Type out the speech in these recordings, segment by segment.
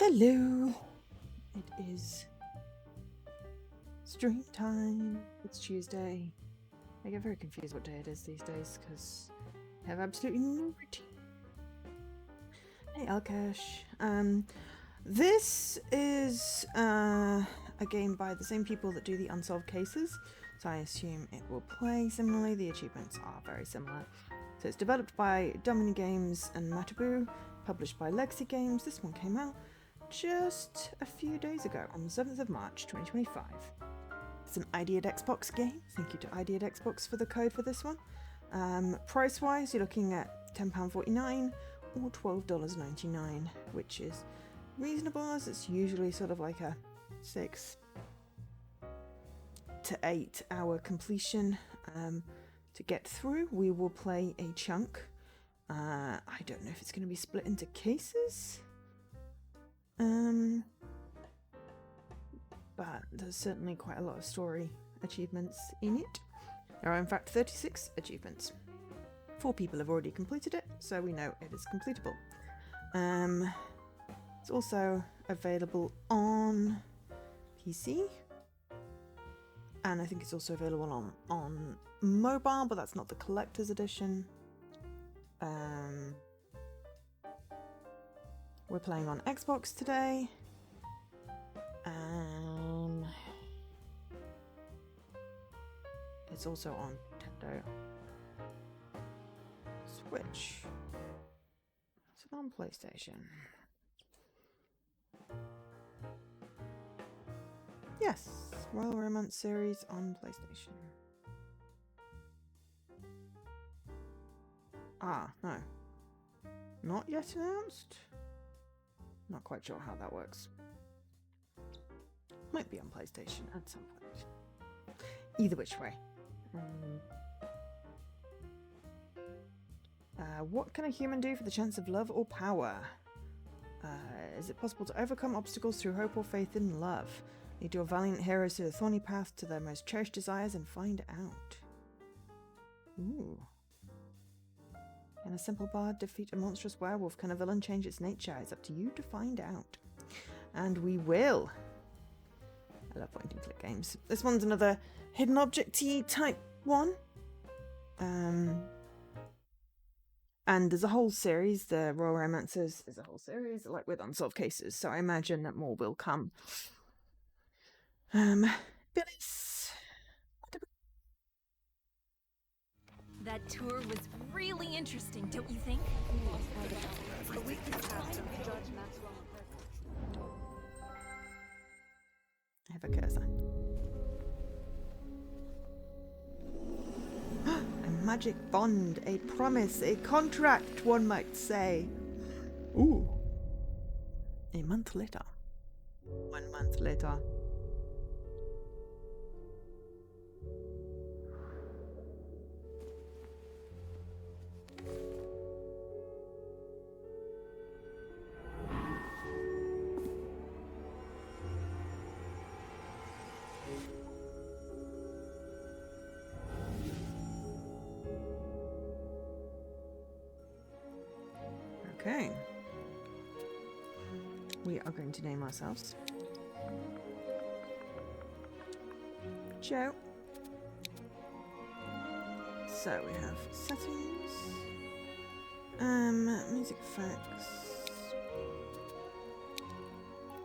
Hello. It is stream time. It's Tuesday. I get very confused what day it is these days because I have absolutely no routine. Hey, Alkash. This is a game by the same people that do the Unsolved Cases, so I assume it will play similarly. The achievements are very similar. So it's developed by Domini Games and Matabu, published by Legacy Games. This one came out just a few days ago, on the 7th of March 2025. It's an ID at Xbox game. Thank you to ID at Xbox for the code for this one. Price wise, you're looking at £10.49 or $12.99, which is reasonable as it's usually sort of like a 6 to 8 hour completion. To get through, we will play a chunk. I don't know if it's going to be split into cases. But there's certainly quite a lot of story achievements in it. There are in fact 36 achievements. 4 people have already completed it, so we know it is completable. It's also available on PC, and I think it's also available on mobile, but that's not the collector's edition. We're playing on Xbox today. It's also on Nintendo Switch. It's on PlayStation. Yes, Royal Romance series on PlayStation. No. Not yet announced? Not quite sure how that works. Might be on PlayStation at some point. Either which way. What can a human do for the chance of love or power? Is it possible to overcome obstacles through hope or faith in love? Lead your valiant heroes through the thorny path to their most cherished desires and find out. Ooh. Can a simple bard defeat a monstrous werewolf? Can a villain change its nature? It's up to you to find out. And we will. I love point and click games. This one's another hidden object-y type one. And there's a whole series. The Royal Romancers is a whole series, like with Unsolved Cases. So I imagine that more will come. Billis. That tour was really interesting, don't you think? I have a cursor. A magic bond, a promise, a contract, one might say. Ooh. A month later. 1 month later. Okay. We are going to name ourselves Joe. So we have settings, music effects,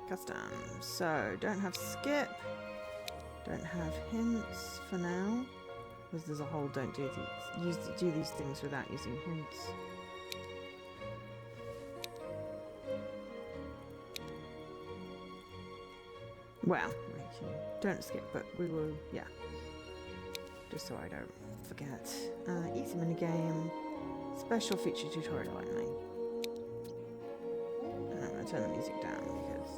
custom. So don't have skip, don't have hints for now, because there's a whole don't do these. Do these things without using hints. Well, don't skip, but we will, yeah. Just so I don't forget. Easy minigame, special feature tutorial only. And I'm going to turn the music down because,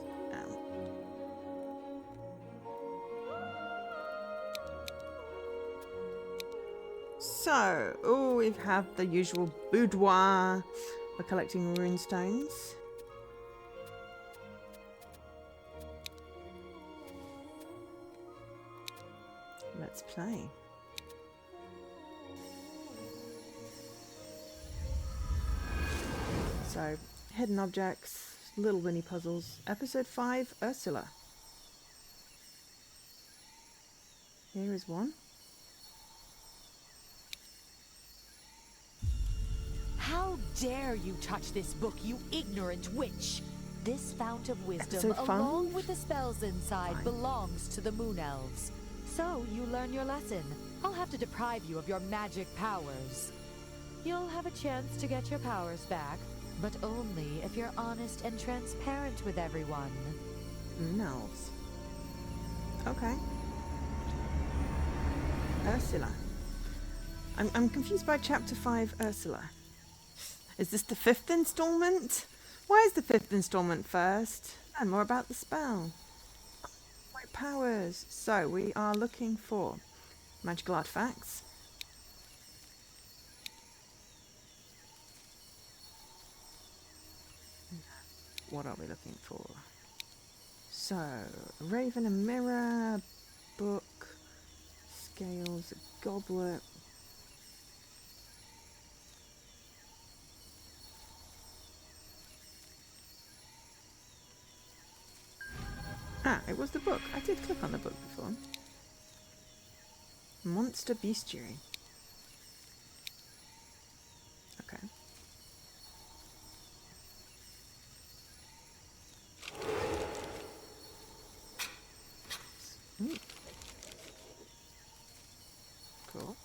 So, we have the usual boudoir for collecting rune stones. Let's play. So, hidden objects, Little Winnie puzzles. Episode 5, Ursula. Here is one. How dare you touch this book, you ignorant witch! This fount of wisdom, Episode 5? along with the spells inside, Fine. belongs to the Moon Elves. So you learn your lesson. I'll have to deprive you of your magic powers. You'll have a chance to get your powers back, but only if you're honest and transparent with everyone. Elves. Okay. Ursula. I'm confused by Chapter 5, Ursula. Is this the 5th installment? Why is the 5th installment first? And more about the spell. My powers. So, we are looking for magical artifacts. What are we looking for? So, a raven, a mirror, book, scales, a goblet. Ah, it was the book. I did click on the book before. Monster Bestiary. Okay. Cool.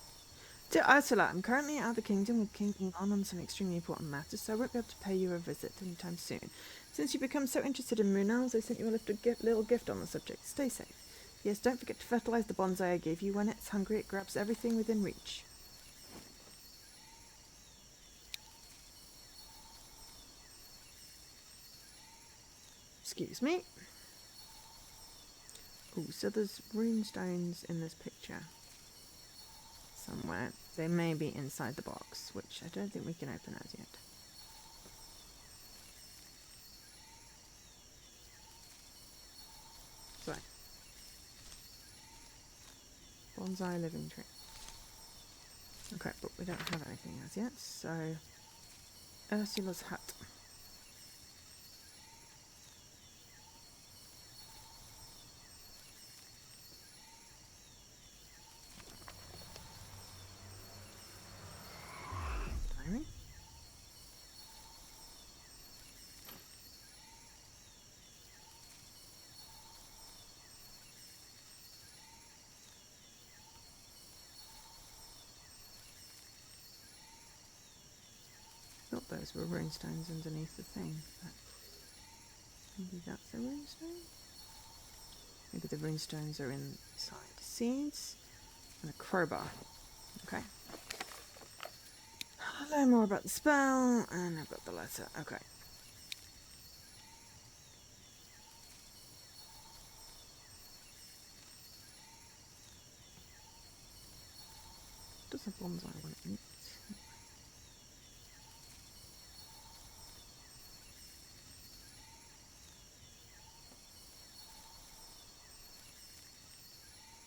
Dear Ursula, I'm currently out of the kingdom with King Elon on some extremely important matters, so I won't be able to pay you a visit anytime soon. Since you become so interested in moon owls, I sent you a little gift on the subject. Stay safe. Yes, don't forget to fertilize the bonsai I gave you. When it's hungry, it grabs everything within reach. Excuse me. Oh, so there's rune stones in this picture somewhere. They may be inside the box, which I don't think we can open as yet. So, bonsai living tree. Okay, but we don't have anything as yet, so Ursula's hut. Diary. Thought those were rune stones underneath the thing, but maybe that's a rune stone? Maybe the rune stones are inside seeds and a crowbar. Okay. I'll learn more about the spell, and I've got the letter. Okay. Does a bonsai want to eat?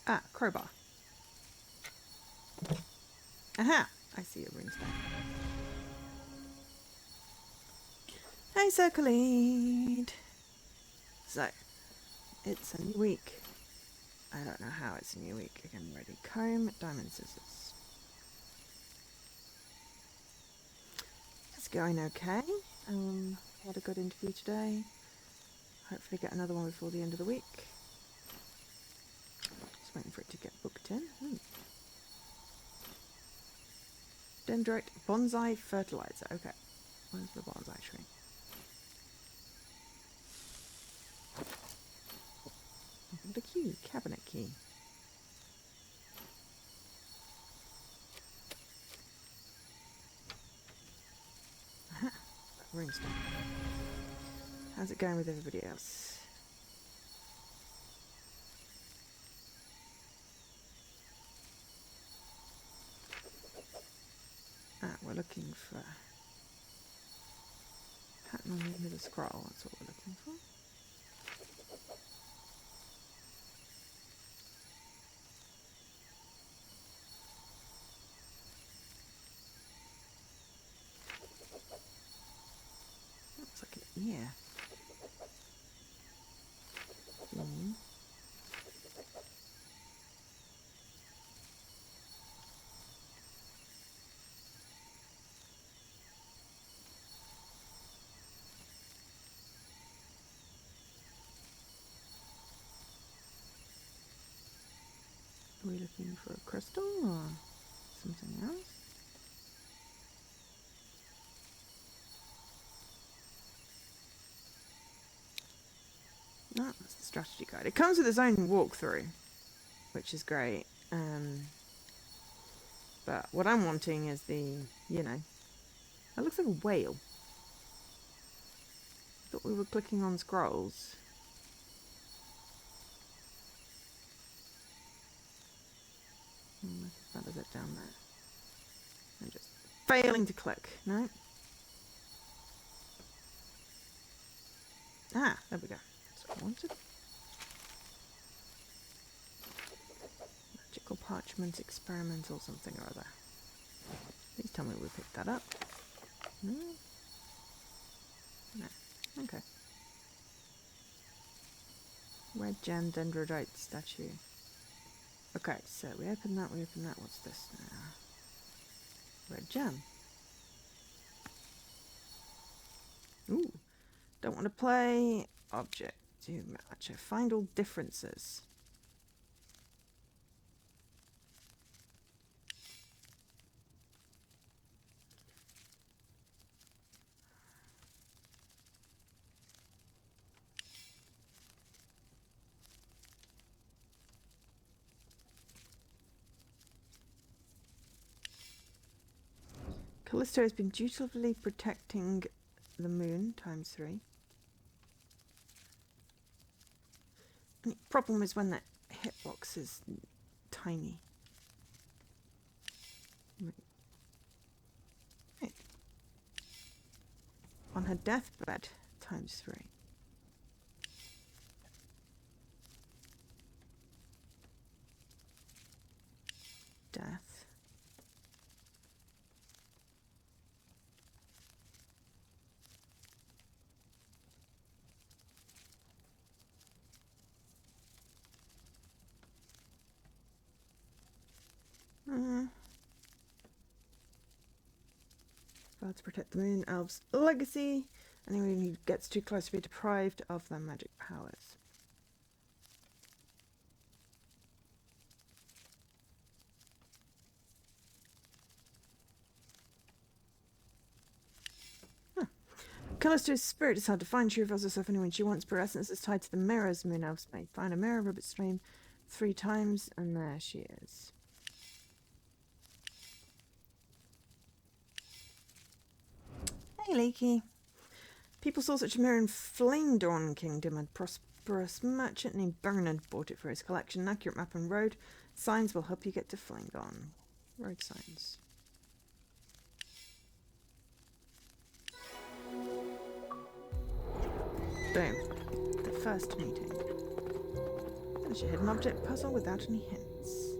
Ah, crowbar. Aha! I see a rune stone. Hey, Circlead! So, it's a new week. I don't know how it's a new week. Again, ready. Comb, diamond scissors. It's going okay. Had a good interview today. Hopefully get another one before the end of the week. Just waiting for it to get booked in. Dendrite bonsai fertilizer. Okay. Where's the bonsai tree? The key. Cabinet key. Aha. Rune stone. How's it going with everybody else? Ah, we're looking for pattern on the end of the scroll. That's what we're looking for. Looks like an ear. Looking for a crystal or something else? No, that's the strategy guide. It comes with its own walkthrough, which is great. But what I'm wanting is the, you know, that looks like a whale. I thought we were clicking on scrolls. That is it down there. I'm just failing to click. No. Ah, there we go. That's what I wanted. Magical parchment experimental something or other. Please tell me we picked that up. No. No. Okay. Red gem dendrite statue. Okay, so we open that, What's this now? Red gem. Ooh. Don't want to play. Object. Too much. Find all differences. Callisto has been dutifully protecting the moon ×3. And the problem is when that hitbox is tiny. Right. On her deathbed ×3. Death. Vow to protect the moon elves' legacy. Anyone who gets too close to be deprived of their magic powers. Callisto's spirit is hard to find. She reveals herself only when she wants. Her essence is tied to the mirrors moon elves may find a mirror, rub its stream 3 times, and there she is. Hey, Leaky. People saw such a mirror in Flame-Dawn Kingdom, and prosperous merchant named Bernard bought it for his collection. An accurate map and road signs will help you get to Flame-Dawn. Road signs. Boom. The first meeting. Finish a hidden object puzzle without any hints.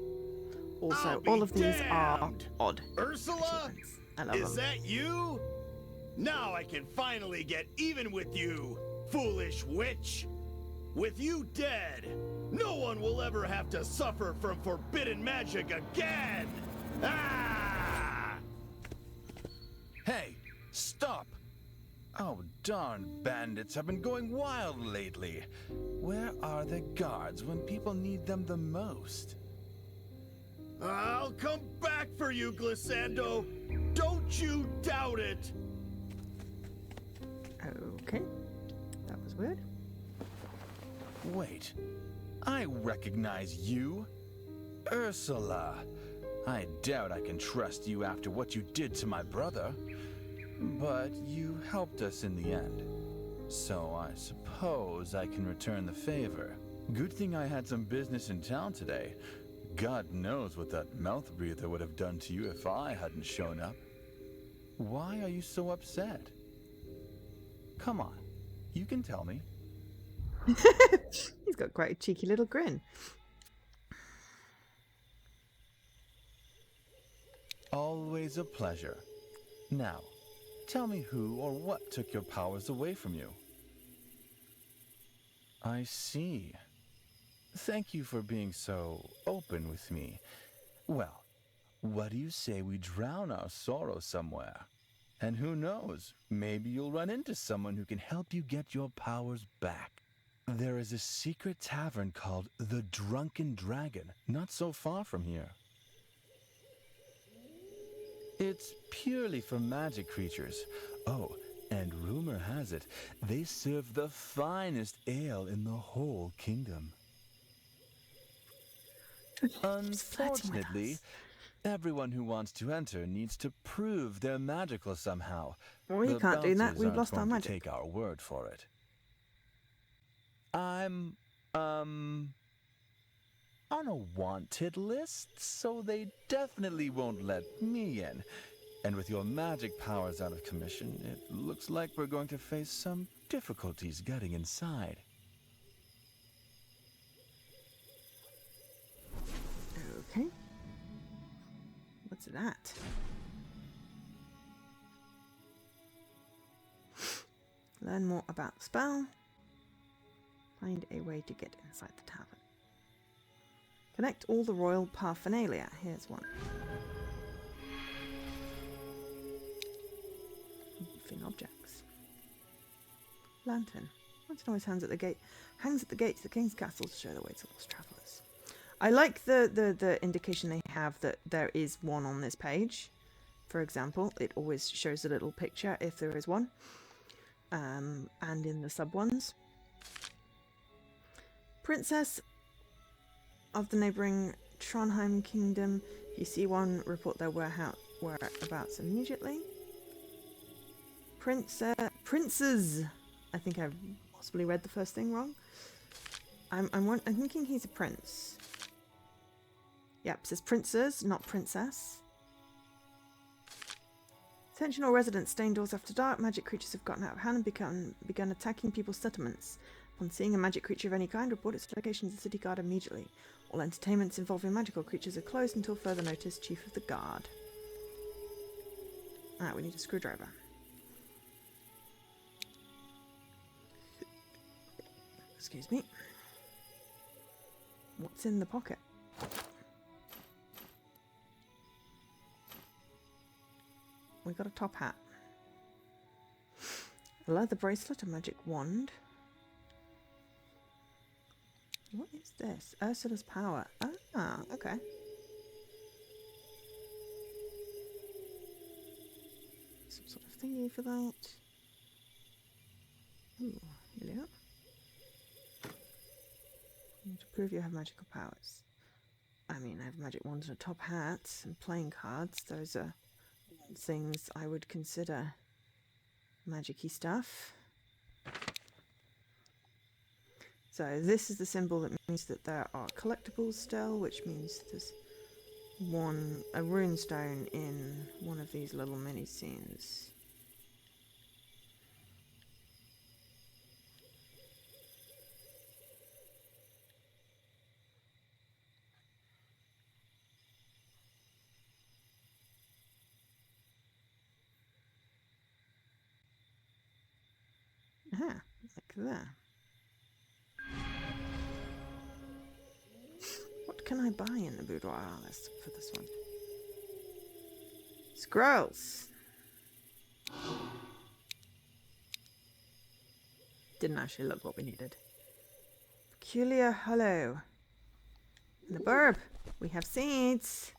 Also, all of these are odd. Ursula? I love Is them. that you? Now I can finally get even with you, foolish witch. With you dead, no one will ever have to suffer from forbidden magic again. Ah! Hey, stop! Oh, darn bandits have been going wild lately. Where are the guards when people need them the most? I'll come back for you, Glissando. Don't you doubt it. Okay. That was weird. Wait, I recognize you. Ursula. I doubt I can trust you after what you did to my brother. But you helped us in the end. So I suppose I can return the favor. Good thing I had some business in town today. God knows what that mouth breather would have done to you if I hadn't shown up. Why are you so upset? Come on, you can tell me. He's got quite a cheeky little grin. Always a pleasure. Now, tell me who or what took your powers away from you. I see. Thank you for being so open with me. Well, what do you say we drown our sorrow somewhere? And who knows, maybe you'll run into someone who can help you get your powers back. There is a secret tavern called the Drunken Dragon, not so far from here. It's purely for magic creatures. Oh, and rumor has it, they serve the finest ale in the whole kingdom. He's flirting with Unfortunately, us. everyone who wants to enter needs to prove they're magical somehow. We The can't do that. bouncers We've aren't lost our going to magic. take our word for it. I'm, on a wanted list, so they definitely won't let me in. And with your magic powers out of commission, it looks like we're going to face some difficulties getting inside. Okay. What's that? Learn more about the spell. Find a way to get inside the tavern. Connect all the royal paraphernalia. Here's one. Moving objects. Lantern. Lantern always hangs at the gate. Hangs at the gates of the king's castle to show the way to lost travellers. I like the indication they have that there is one on this page. For example, it always shows a little picture if there is one. And in the sub ones. Princess of the neighbouring Trondheim kingdom. If you see one, report their whereabouts immediately. Princes. I think I possibly read the first thing wrong. I'm thinking he's a prince. Yep, it says princes, not princess. Attention all residents, stay indoors after dark. Magic creatures have gotten out of hand and begun attacking people's settlements. Upon seeing a magic creature of any kind, report its location to the city guard immediately. All entertainments involving magical creatures are closed until further notice. Chief of the guard. Ah, we need a screwdriver. Excuse me. What's in the pocket? We got a top hat. A leather bracelet, a magic wand. What is this? Ursula's power. Ah, okay. Some sort of thingy for that. Ooh, here we are. You need to prove you have magical powers. I mean, I have a magic wand and a top hat and playing cards. Those are things I would consider magic-y stuff. So this is the symbol that means that there are collectibles still, which means there's a rune stone in one of these little mini scenes. Aha, like that. What can I buy in the boudoir list for this one? Scrolls! Didn't actually look what we needed. Peculiar hollow. In the burb, we have seeds.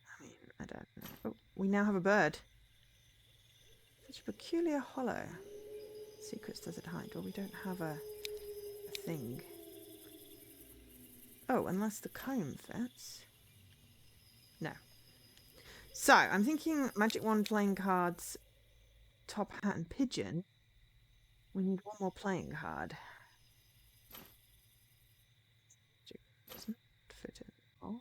I mean, I don't know. Oh, we now have a bird. Such a peculiar hollow. Secrets does it hide? Well, we don't have a thing. Oh, unless the comb fits. No. So, I'm thinking magic wand, playing cards, top hat and pigeon. We need one more playing card. Doesn't fit in. Oh.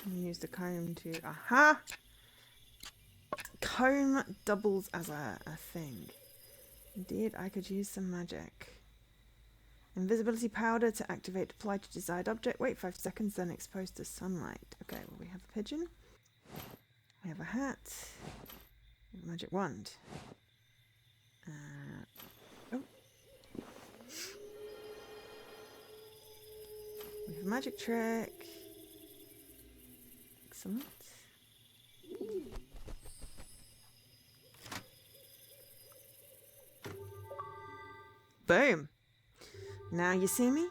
Can we use the comb to... Aha! Comb doubles as a thing. Indeed, I could use some magic. Invisibility powder to activate, apply to desired object. Wait 5 seconds, then expose to sunlight. Okay, well, we have a pigeon. We have a hat. We have a magic wand. Oh. magic trick. Excellent. Boom. Now you see me?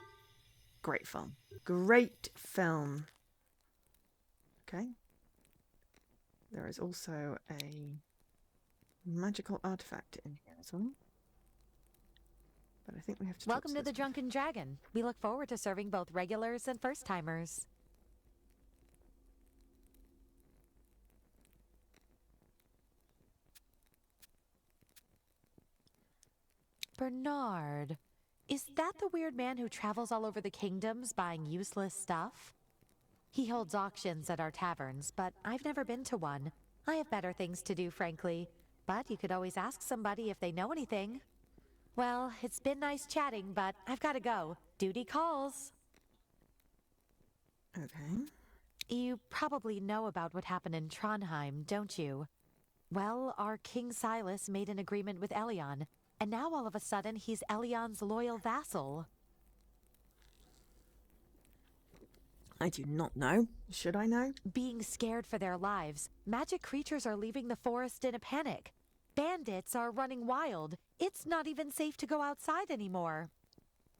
Great film. Great film. Okay. There is also a magical artifact in here as well. But I think we have to Welcome talk to the this Drunken Dragon. We look forward to serving both regulars and first-timers. Bernard, is that the weird man who travels all over the kingdoms buying useless stuff? He holds auctions at our taverns, but I've never been to one. I have better things to do, frankly. But you could always ask somebody if they know anything. Well, it's been nice chatting, but I've got to go. Duty calls. Okay. You probably know about what happened in Trondheim, don't you? Well, our King Silas made an agreement with Elion, and now all of a sudden he's Elion's loyal vassal. I do not know. Should I know? Being scared for their lives, magic creatures are leaving the forest in a panic. Bandits are running wild. It's not even safe to go outside anymore.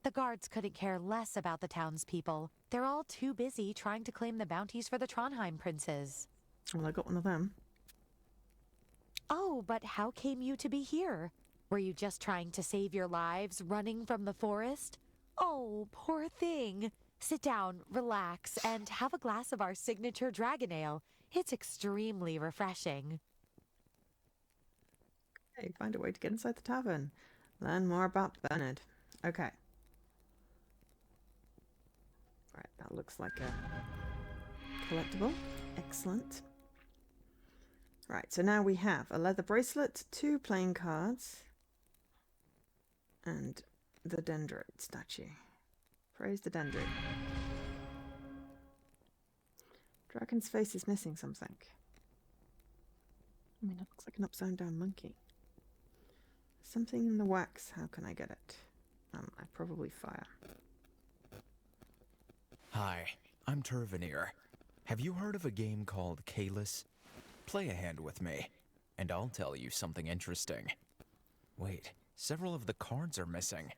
The guards couldn't care less about the townspeople. They're all too busy trying to claim the bounties for the Trondheim princes. Well, I got one of them. Oh, but how came you to be here? Were you just trying to save your lives, running from the forest? Oh, poor thing. Sit down, relax, and have a glass of our signature dragon ale. It's extremely refreshing. Okay, find a way to get inside the tavern. Learn more about Bernard. Okay. Right, that looks like a collectible. Excellent. Right, so now we have a leather bracelet, 2 playing cards, and the dendrite statue. Praise the dendrite. Dragon's face is missing something. I mean, it looks like an upside down monkey. Something in the wax. How can I get it? I probably fire. Hi, I'm Turvanir. Have you heard of a game called Kalis? Play a hand with me, and I'll tell you something interesting. Wait, several of the cards are missing.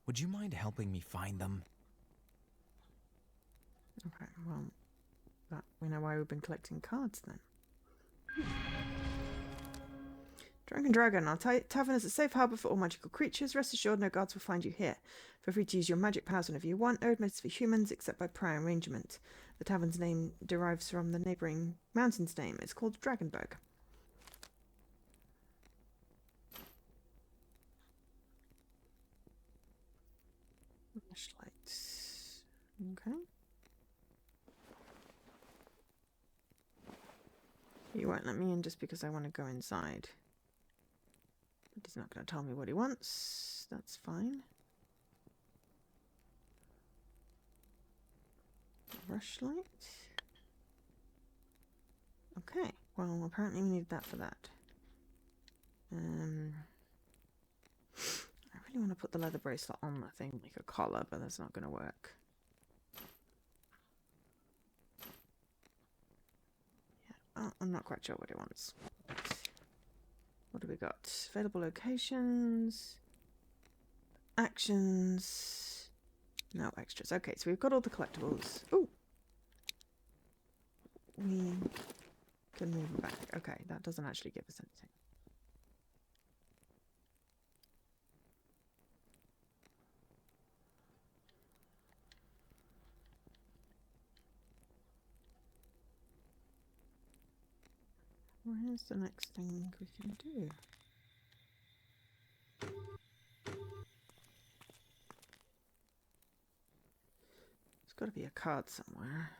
Would you mind helping me find them? Okay, well, we know why we've been collecting cards then. Drunken Dragon, our tavern is a safe harbour for all magical creatures. Rest assured, no guards will find you here. Feel free to use your magic powers whenever you want. No admittance for humans except by prior arrangement. The tavern's name derives from the neighbouring mountain's name. It's called Dragonberg. Flashlights. Okay. You won't let me in just because I want to go inside. But he's not going to tell me what he wants. That's fine. Rushlight. Okay. Well, apparently we need that for that. I really want to put the leather bracelet on that thing like a collar, but that's not going to work. Yeah, I'm not quite sure what he wants. What do we got? Available locations, actions, no extras. Okay, so we've got all the collectibles. Ooh, we can move them back. Okay, that doesn't actually give us anything. Where's the next thing we can do? There's got to be a card somewhere.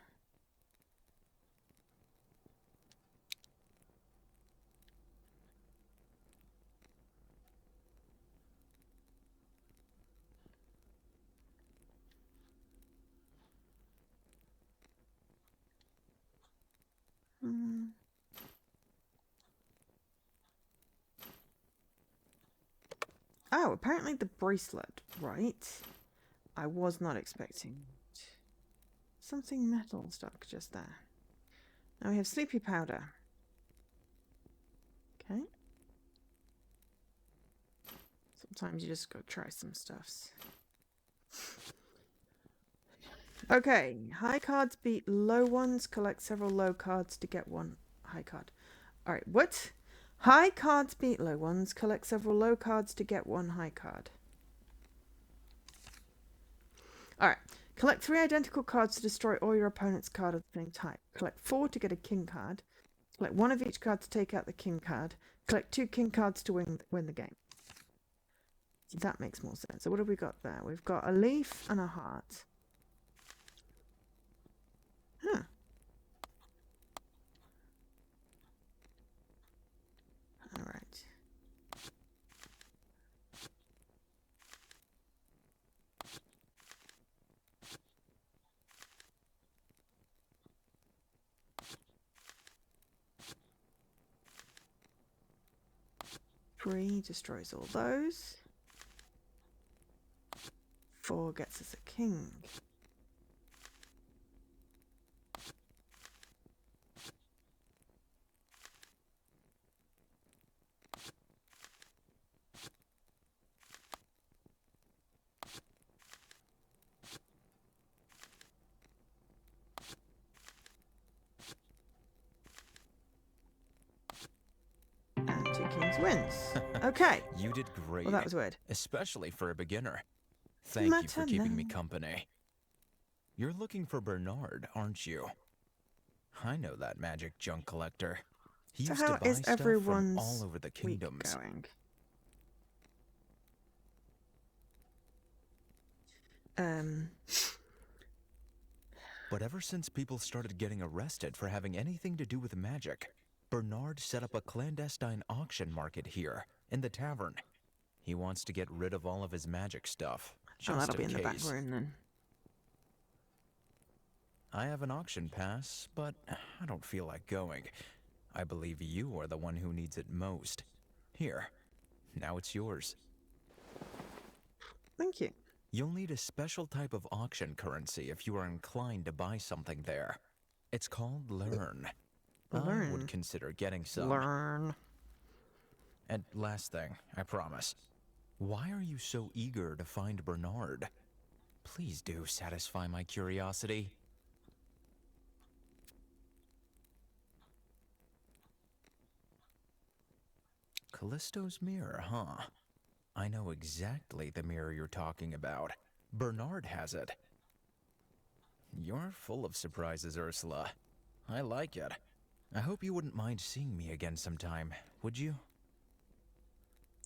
Oh, apparently the bracelet, right? I was not expecting it. something metal stuck just there. Now we have sleepy powder. Okay. Sometimes you just gotta try some stuffs. Okay, high cards beat low ones. Collect several low cards to get one high card. Alright, what? High cards beat low ones. Collect several low cards to get one high card. Alright. Collect 3 identical cards to destroy all your opponent's card of the same type. Collect 4 to get a king card. Collect 1 of each card to take out the king card. Collect 2 king cards to win the game. That makes more sense. So what have we got there? We've got a leaf and a heart. Huh. Alright. Three destroys all those. 4 gets us a king. And 2 kings wins. Okay. You did great. Well, that was weird. Especially for a beginner. Thank you for keeping me company. You're looking for Bernard, aren't you? I know that magic junk collector. He So used how to buy is stuff from everyone's all over the week kingdoms. going? But ever since people started getting arrested for having anything to do with magic, Bernard set up a clandestine auction market here, in the tavern. He wants to get rid of all of his magic stuff, just Oh, that'll be in case. the back room then. I have an auction pass, but I don't feel like going. I believe you are the one who needs it most. Here, now it's yours. Thank you. You'll need a special type of auction currency if you are inclined to buy something there. It's called Learn. I Learn. would consider getting some. Learn. And last thing, I promise. Why are you so eager to find Bernard? Please do satisfy my curiosity. Callisto's mirror, huh? I know exactly the mirror you're talking about. Bernard has it. You're full of surprises, Ursula. I like it. I hope you wouldn't mind seeing me again sometime, would you?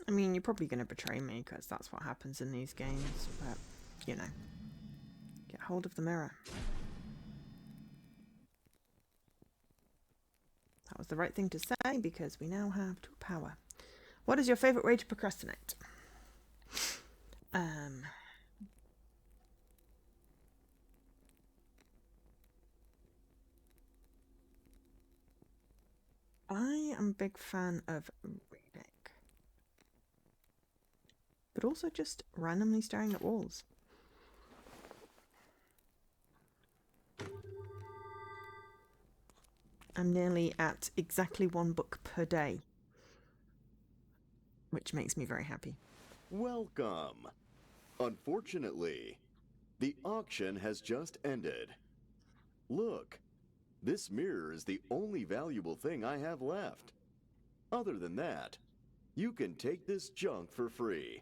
I mean, you're probably going to betray me because that's what happens in these games, but, you know. Get hold of the mirror. That was the right thing to say because we now have 2 power. What is your favourite way to procrastinate? I am a big fan of reading. But also just randomly staring at walls. I'm nearly at exactly 1 book per day, which makes me very happy. Welcome. Unfortunately, the auction has just ended. Look, this mirror is the only valuable thing I have left. Other than that, you can take this junk for free.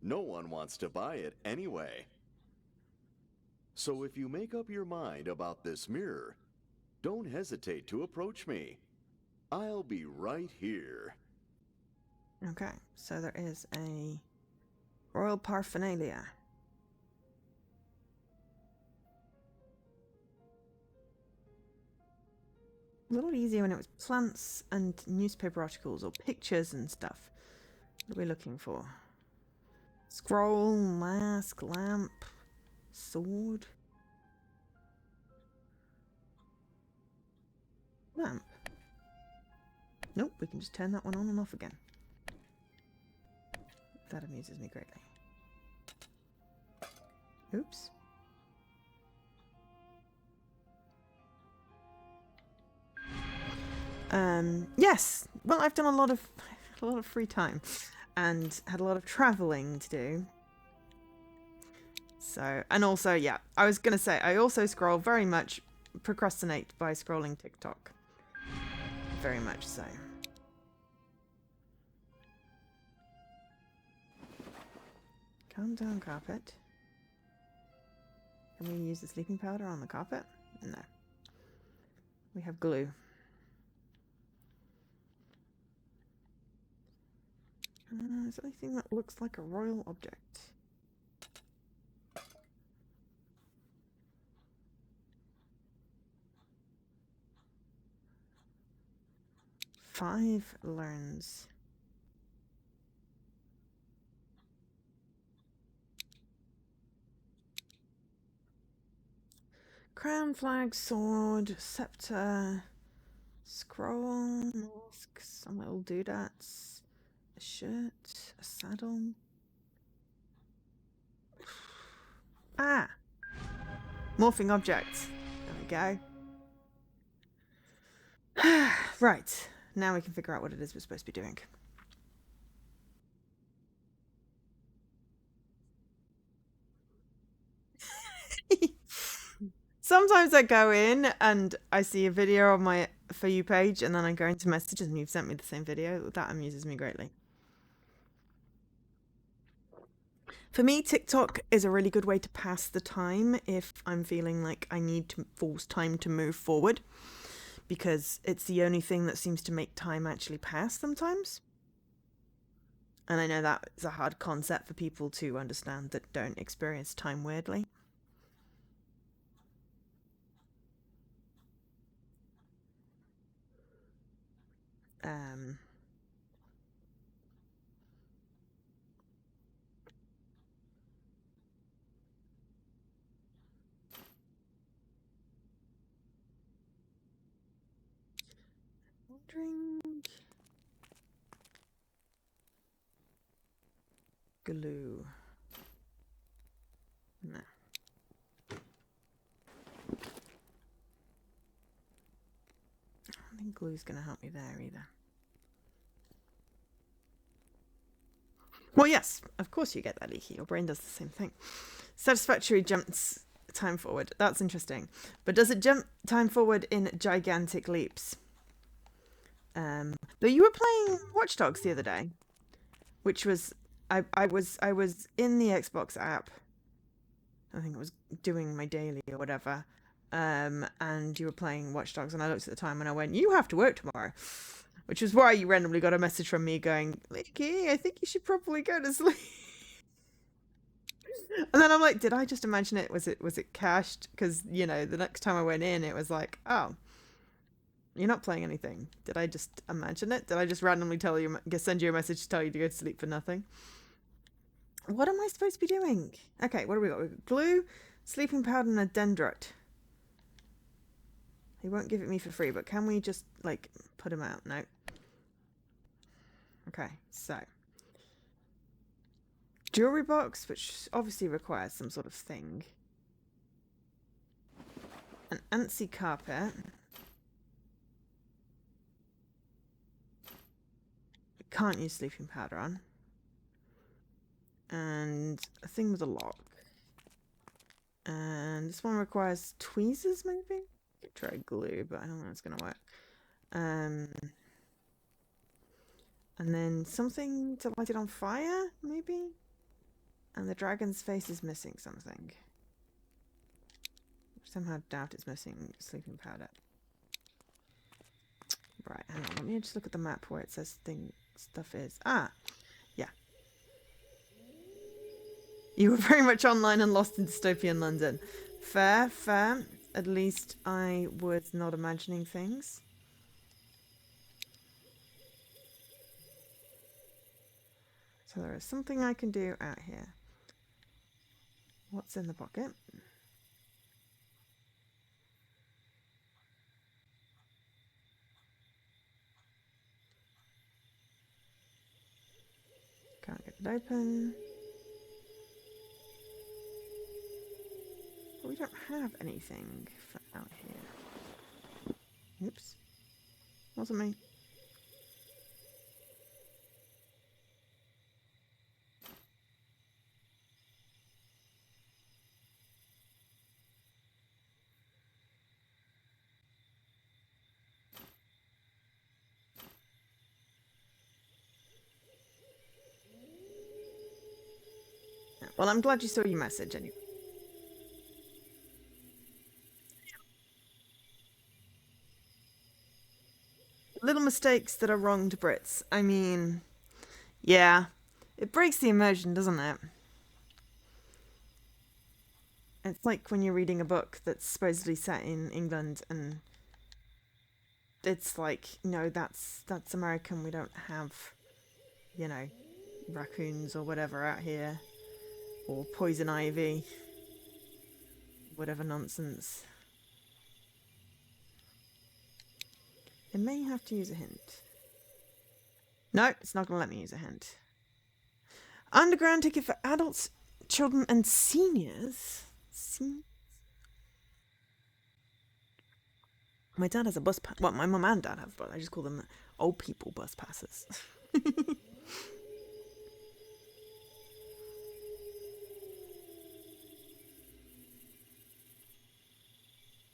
No one wants to buy it anyway. So if you make up your mind about this mirror, don't hesitate to approach me. I'll be right here. Okay, so there is a royal paraphernalia. A little easier when it was plants and newspaper articles or pictures and stuff. What are we looking for? Scroll, mask, lamp, sword. Lamp. Nope, we can just turn that one on and off again. That amuses me greatly. Oops. Yes. Well, I've done a lot of free time and had a lot of traveling to do. So, and also, yeah, I was going to say, I also procrastinate by scrolling TikTok. Very much so. Calm down, carpet. Can we use the sleeping powder on the carpet? No. We have glue. Is there anything that looks like a royal object? Five learns. Crown, flag, sword, scepter, scroll, mask, some little doodads, a shirt, a saddle. Ah! Morphing object. There we go. Right. Now we can figure out what it is we're supposed to be doing. Sometimes I go in and I see a video on my For You page and then I go into messages and you've sent me the same video. That amuses me greatly. For me, TikTok is a really good way to pass the time if I'm feeling like I need to force time to move forward, because it's the only thing that seems to make time actually pass sometimes. And I know that is a hard concept for people to understand that don't experience time weirdly. Wondering. Glue. No. I don't think glue's gonna help me there either. Well, yes, of course you get that, Leaky. Your brain does the same thing. Satisfactory jumps time forward. That's interesting. But does it jump time forward in gigantic leaps? Though you were playing Watch Dogs the other day, which was I was in the Xbox app. I think I was doing my daily or whatever. And you were playing Watch Dogs, and I looked at the time and I went, "You have to work tomorrow." Which was why you randomly got a message from me going, "Leaky, I think you should probably go to sleep." And then I'm like, did I just imagine it? Was it cached? Because, you know, the next time I went in, it was like, oh, you're not playing anything. Did I just imagine it? Did I just randomly send you a message to tell you to go to sleep for nothing? What am I supposed to be doing? Okay, what do we got? We've got glue, sleeping powder, and a dendrite. He won't give it me for free, but can we just, like, put him out? No. Okay, so. Jewelry box, which obviously requires some sort of thing. An antsy carpet. We can't use sleeping powder on. And a thing with a lock. And this one requires tweezers, maybe? Could try glue, but I don't know if it's going to work. And then something to light it on fire, maybe? And the dragon's face is missing something. Somehow doubt it's missing sleeping powder. Right, hang on. Let me just look at the map where it says stuff is. Ah, yeah. You were very much online and lost in dystopian London. Fair, fair. At least I was not imagining things. So there is something I can do out here. What's in the pocket? Can't get it open. But we don't have anything for out here. Oops. Wasn't me. Well, I'm glad you saw your message anyway. Little mistakes that are wrong to Brits. I mean, yeah, it breaks the immersion, doesn't it? It's like when you're reading a book that's supposedly set in England and it's like, no, that's American. We don't have, you know, raccoons or whatever out here, or poison ivy, whatever nonsense. It may have to use a hint. No, it's not going to let me use a hint. Underground ticket for adults, children, and seniors. My dad has a bus pass. Well, my mum and dad have, but I just call them old people bus passes.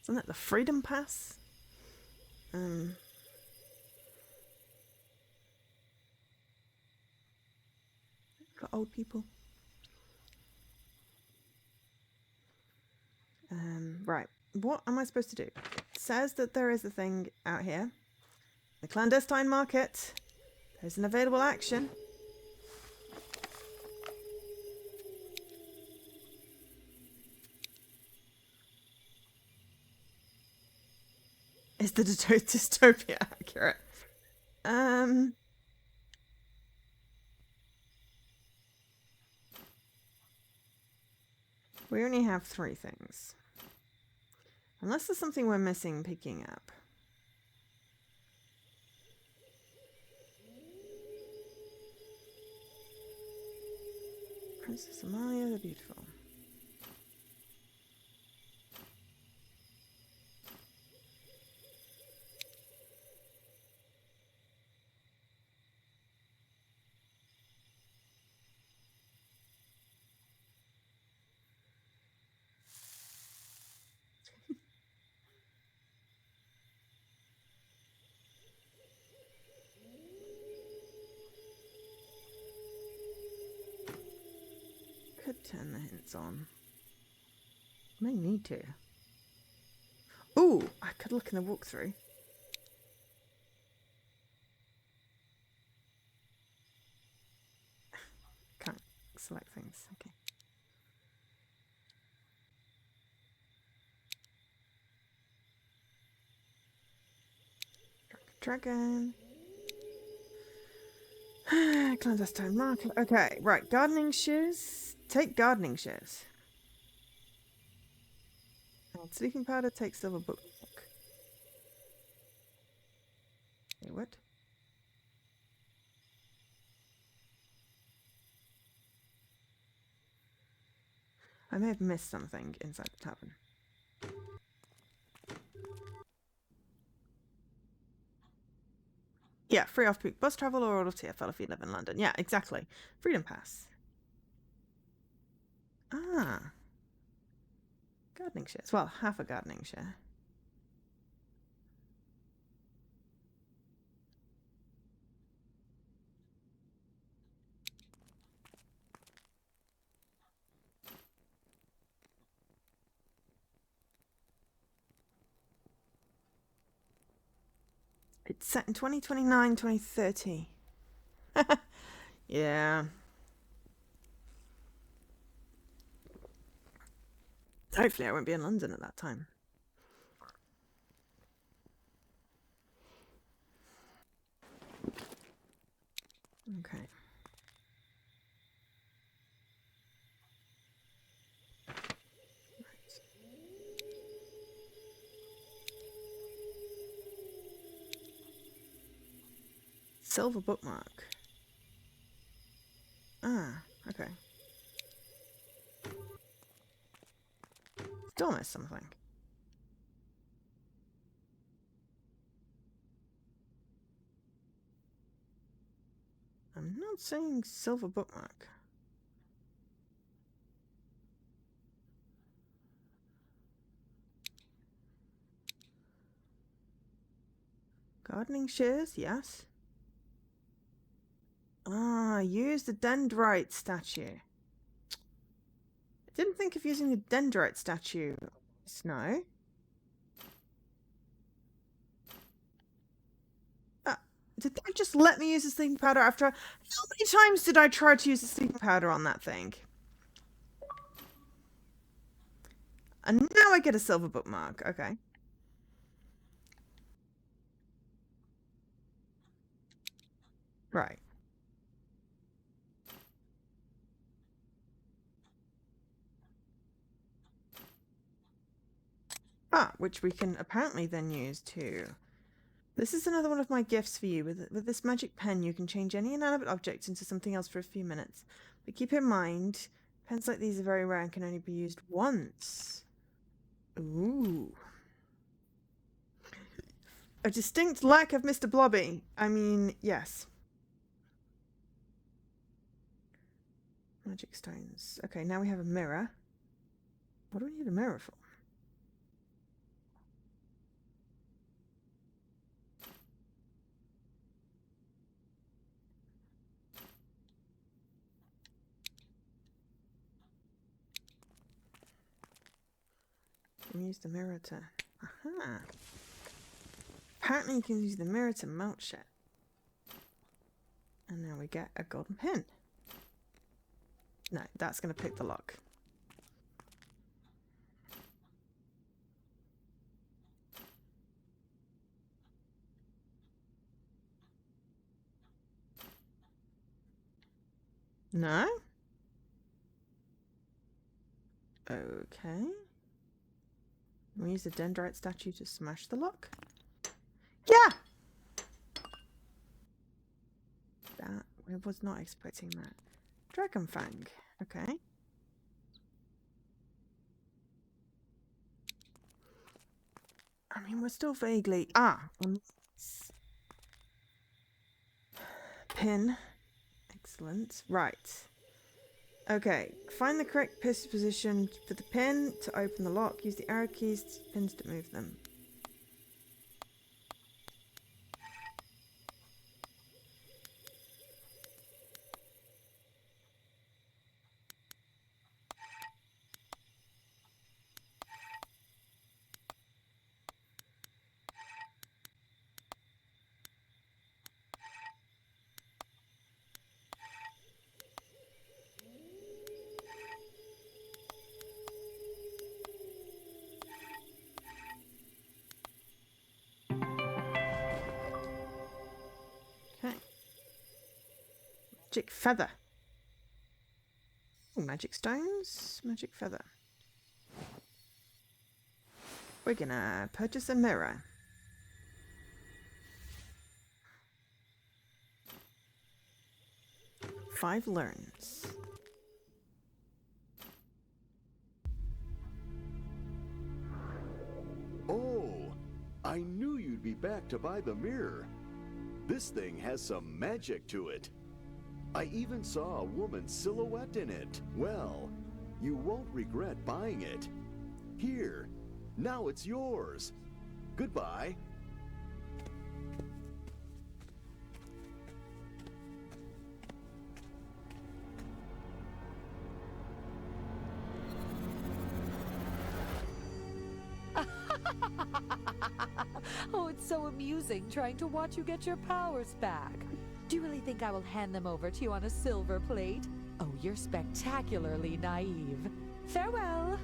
Isn't that the Freedom Pass? For old people. Right. What am I supposed to do? It says that there is a thing out here. The clandestine market. There's an available action. Is the dystopia accurate? We only have 3 things. Unless there's something we're missing picking up. Princess Amalia the Beautiful. Could turn the hints on. May need to. Ooh, I could look in the walkthrough. Can't select things. Okay. Dragon. Clandestine market. Okay, right. Gardening shears. Take gardening shears. Sleeping powder. Take silver bookmark. Wait, what? I may have missed something inside the tavern. Yeah, free off-peak bus travel or all of TFL if you live in London. Yeah, exactly. Freedom Pass. Ah. Gardening shares. Well, half a gardening share. It's set in 2029, 2030. Yeah. Hopefully I won't be in London at that time. Okay. Right. Silver bookmark. Ah, okay. Still missed something. saying silver bookmark. Gardening shears, yes. Ah, use the dendrite statue. I didn't think of using the dendrite statue. No. Did they just let me use the sleeping powder after? How many times did I try to use the sleeping powder on that thing? And now I get a silver bookmark. Okay. Right. Ah, which we can apparently then use too. This is another one of my gifts for you. With this magic pen, you can change any inanimate object into something else for a few minutes. But keep in mind, pens like these are very rare and can only be used once. Ooh. A distinct lack of Mr. Blobby. I mean, yes. Magic stones. Okay, now we have a mirror. What do we need a mirror for? And use the mirror to... Aha! Apparently you can use the mirror to mount shit. And now we get a golden pin. No, that's going to pick the lock. No? Okay. We use the dendrite statue to smash the lock. Yeah! That, I was not expecting that. Dragon Fang. Okay. I mean, we're still vaguely... Ah! Pin. Excellent. Right. Okay. Find the correct position for the pin to open the lock. Use the arrow keys to pins to move them. Okay. Magic feather. Ooh, magic stones. Magic feather. We're gonna purchase a mirror. Five learns. Oh, I knew you'd be back to buy the mirror. This thing has some magic to it. I even saw a woman's silhouette in it. Well, you won't regret buying it. Here, now it's yours. Goodbye. Oh, it's so amusing trying to watch you get your powers back. Do you really think I will hand them over to you on a silver plate? Oh, you're spectacularly naive. Farewell.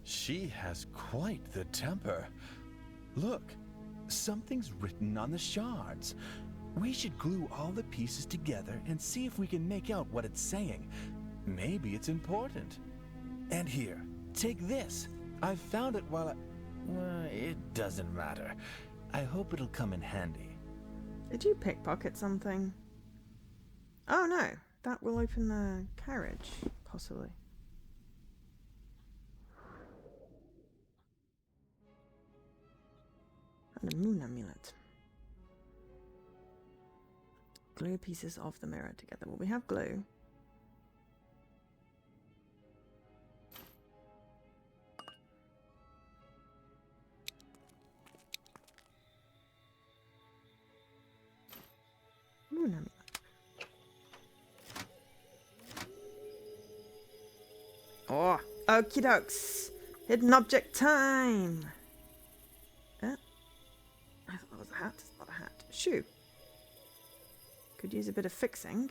She has quite the temper. Look, something's written on the shards. We should glue all the pieces together and see if we can make out what it's saying. Maybe it's important. And here, take this. I found it while it doesn't matter. I hope it'll come in handy. Did you pickpocket something? Oh no, that will open the carriage, possibly. And a moon amulet. Glue pieces of the mirror together. Well, we have glue. Ooh, no. Oh, okie dokes. Hidden object time. I thought that was a hat. It's not a hat. Shoe. Could use a bit of fixing.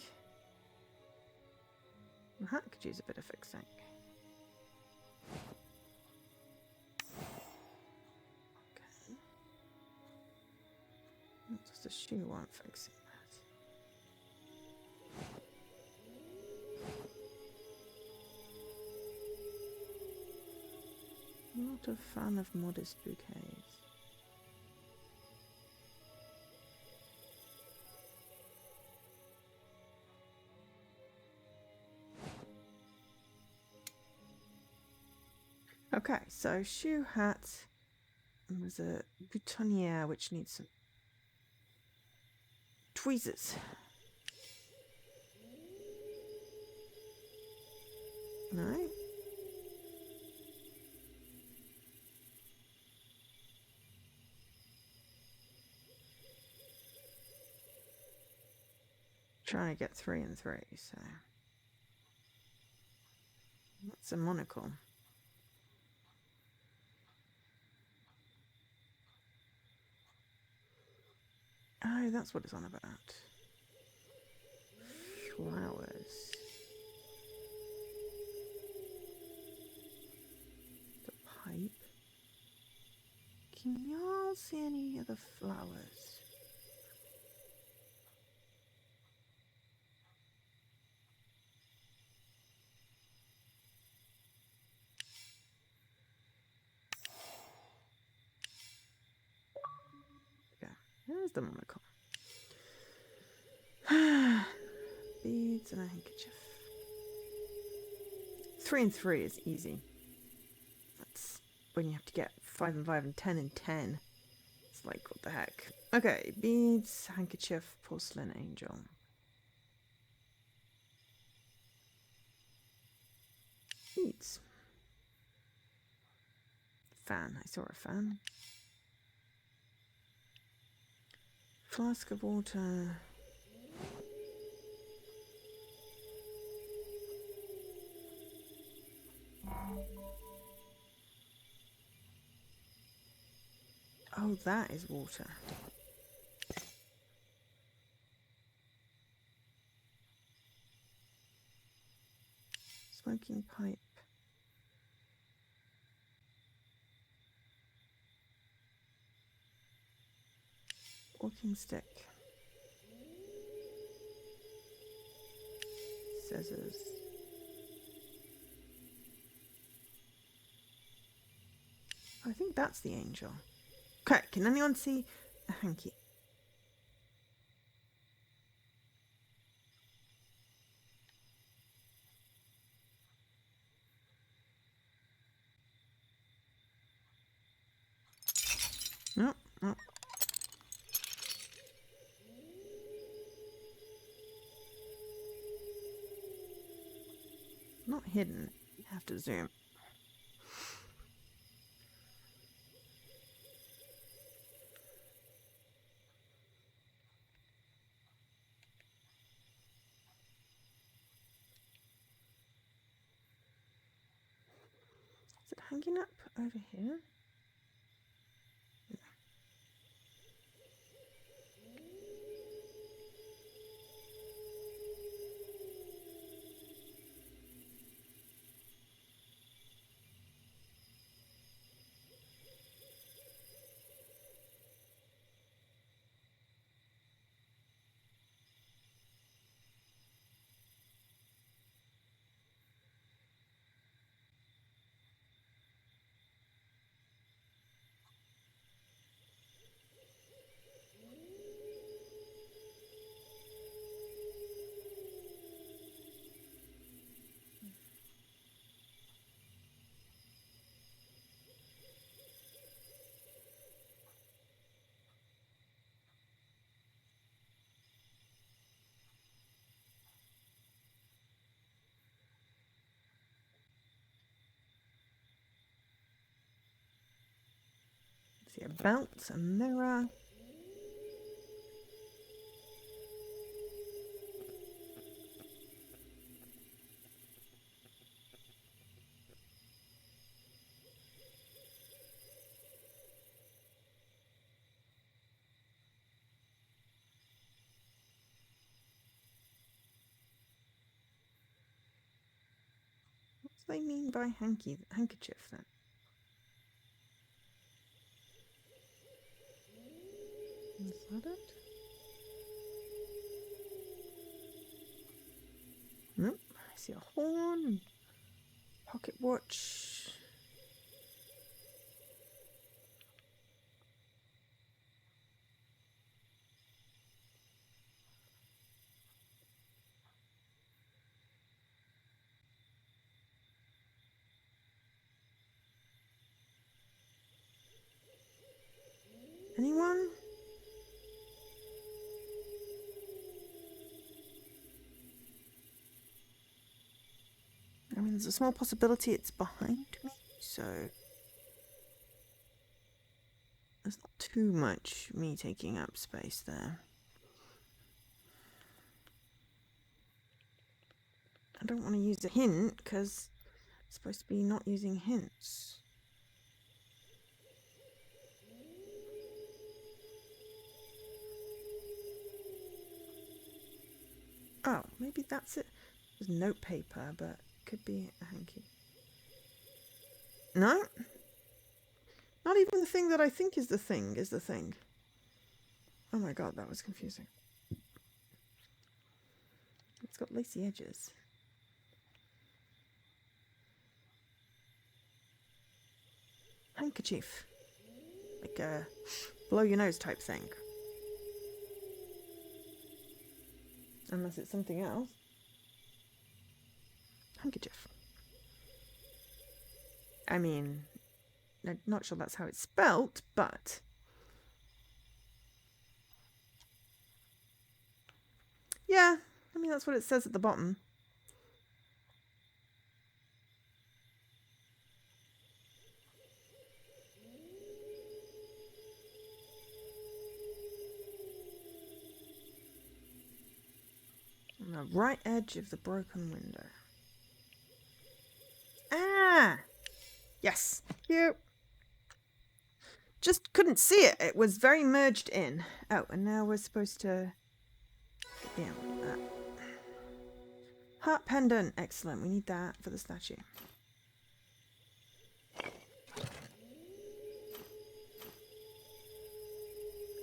The hat could use a bit of fixing. Okay. Not just a shoe want fixing that. Not a fan of modest bouquets. Okay, so shoe, hat, and there's a boutonniere which needs some tweezers. No? Trying to get 3 and 3, so that's a monocle. Oh, that's what it's on about. Flowers. The pipe. Can y'all see any of the flowers? Okay, there's the monocle. Beads and a handkerchief. 3 and 3 is easy. That's when you have to get 5 and 5 and 10 and 10. It's like, what the heck? Okay, beads, handkerchief, porcelain angel. Beads. Fan. I saw a fan. Flask of water. Oh, that is water. Smoking pipe. Walking stick. Scissors. I think that's the angel. Okay, can anyone see a hanky? No, no. Not hidden. You have to zoom. Is it hanging up over here? See a belt, a mirror. What do they mean by handkerchief then? Is that it? Nope. I see a horn, pocket watch. Anyone? I mean, there's a small possibility it's behind me, so there's not too much me taking up space there. I don't want to use a hint because it's supposed to be not using hints. Oh, maybe that's it. There's note paper, but it could be a hanky. No? Not even the thing that I think is the thing is the thing. Oh my god, that was confusing. It's got lacy edges. Handkerchief. Like a blow your nose type thing. Unless it's something else. Handkerchief. I mean, I'm not sure that's how it's spelt, but... yeah, I mean, that's what it says at the bottom. On the right edge of the broken window. Ah! Yes. You just couldn't see it. It was very merged in. Oh, and now we're supposed to get down with that. Heart pendant. Excellent. We need that for the statue.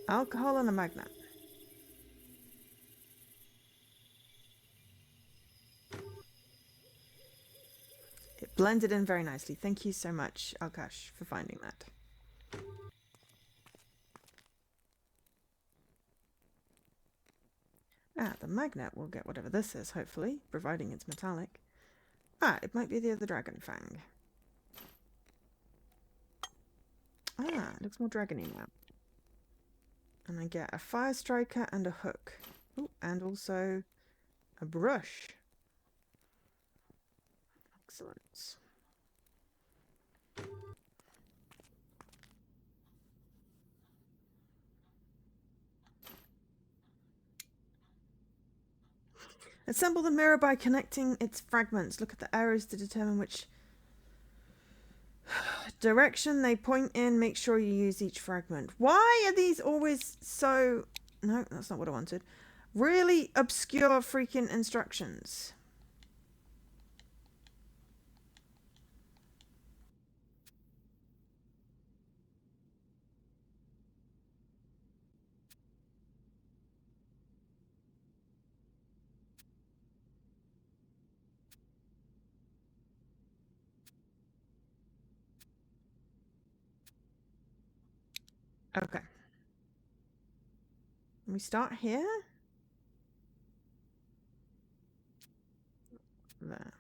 Alcohol and a magnet. It blended in very nicely. Thank you so much, Alkash, for finding that. Ah, the magnet will get whatever this is, hopefully, providing it's metallic. Ah, it might be the other dragon fang. Ah, it looks more dragony now. And I get a fire striker and a hook. Oh, and also a brush. Excellent. Assemble the mirror by connecting its fragments. Look at the arrows to determine which direction they point in. Make sure you use each fragment. Why are these always so... no, that's not what I wanted. Really obscure freaking instructions. Okay. We start here. There.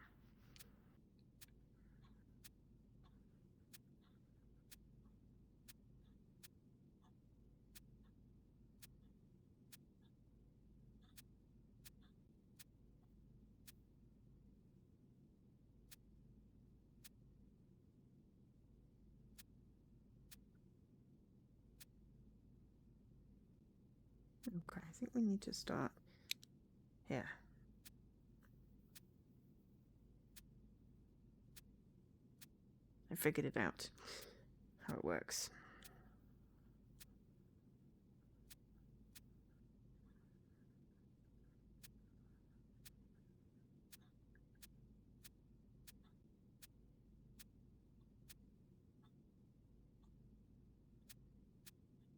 Okay, I think we need to start here. I figured it out, how it works.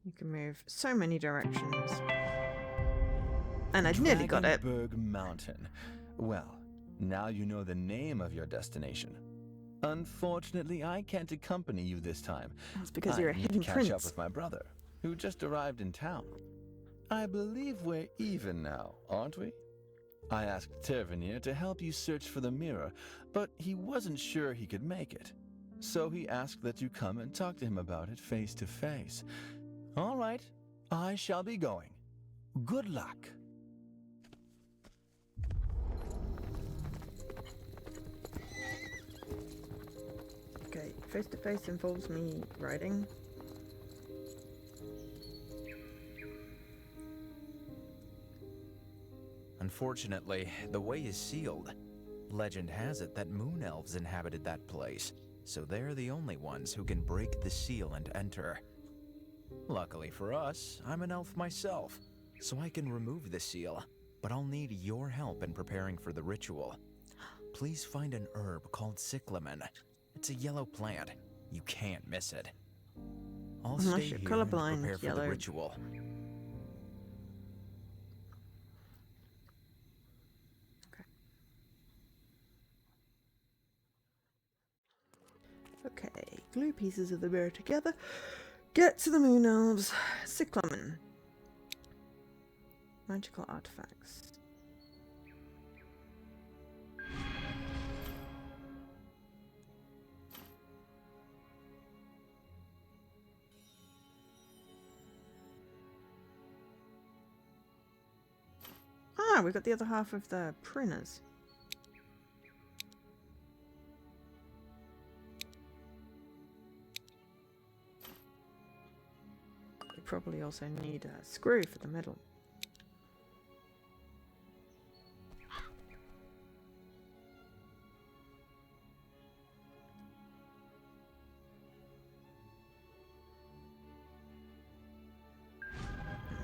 You can move so many directions. And I'd nearly got it. Dragonberg Mountain. Well, now you know the name of your destination. Unfortunately, I can't accompany you this time. That's because I you're a need hidden to catch prince. up with my brother, who just arrived in town. I believe we're even now, aren't we? I asked Tervenir to help you search for the mirror, but he wasn't sure he could make it. So he asked that you come and talk to him about it face to face. All right, I shall be going. Good luck. Okay, face to face involves me riding. Unfortunately, the way is sealed. Legend has it that moon elves inhabited that place, so they're the only ones who can break the seal and enter. Luckily for us, I'm an elf myself, so I can remove the seal, but I'll need your help in preparing for the ritual. Please find an herb called cyclamen. It's a yellow plant. You can't miss it. I'll Unless stay you're here and colorblind, prepare for yellow. the ritual. Okay, glue pieces of the mirror together. Get to the moon elves. Cyclamen. Magical artifacts. Ah, we got the other half of the pruners. We probably also need a screw for the middle.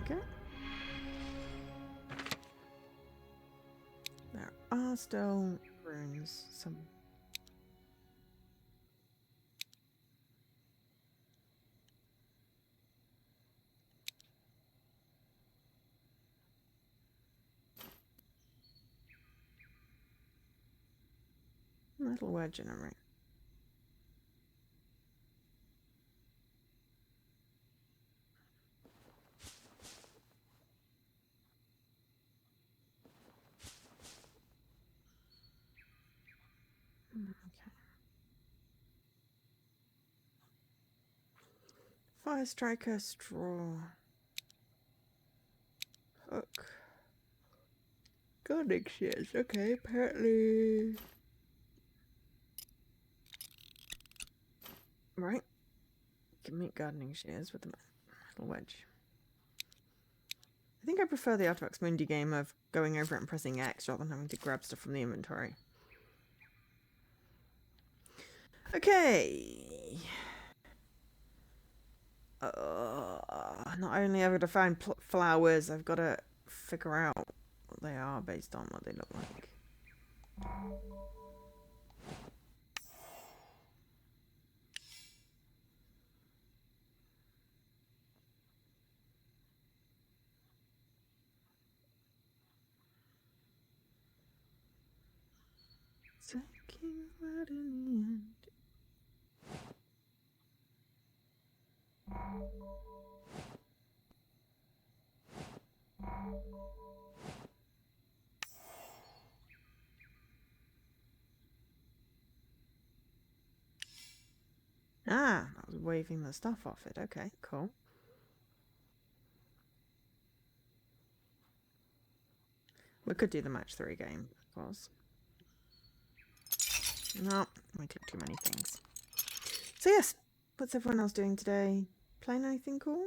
Okay. There are still runes. Some. Metal wedge in a ring. Okay. Fire striker, straw. Hook. Gardening shears. Okay, apparently. Right. You can make gardening shears with the metal wedge. I think I prefer the Artifacts Mundi game of going over it and pressing X rather than having to grab stuff from the inventory. Okay. Not only have I got to find flowers, I've got to figure out what they are based on what they look like. Taking right in the end. Ah, I was waving the stuff off it. Okay, cool. We could do the match 3 game, of course. No, we took too many things. So yes, what's everyone else doing today? Playing anything cool?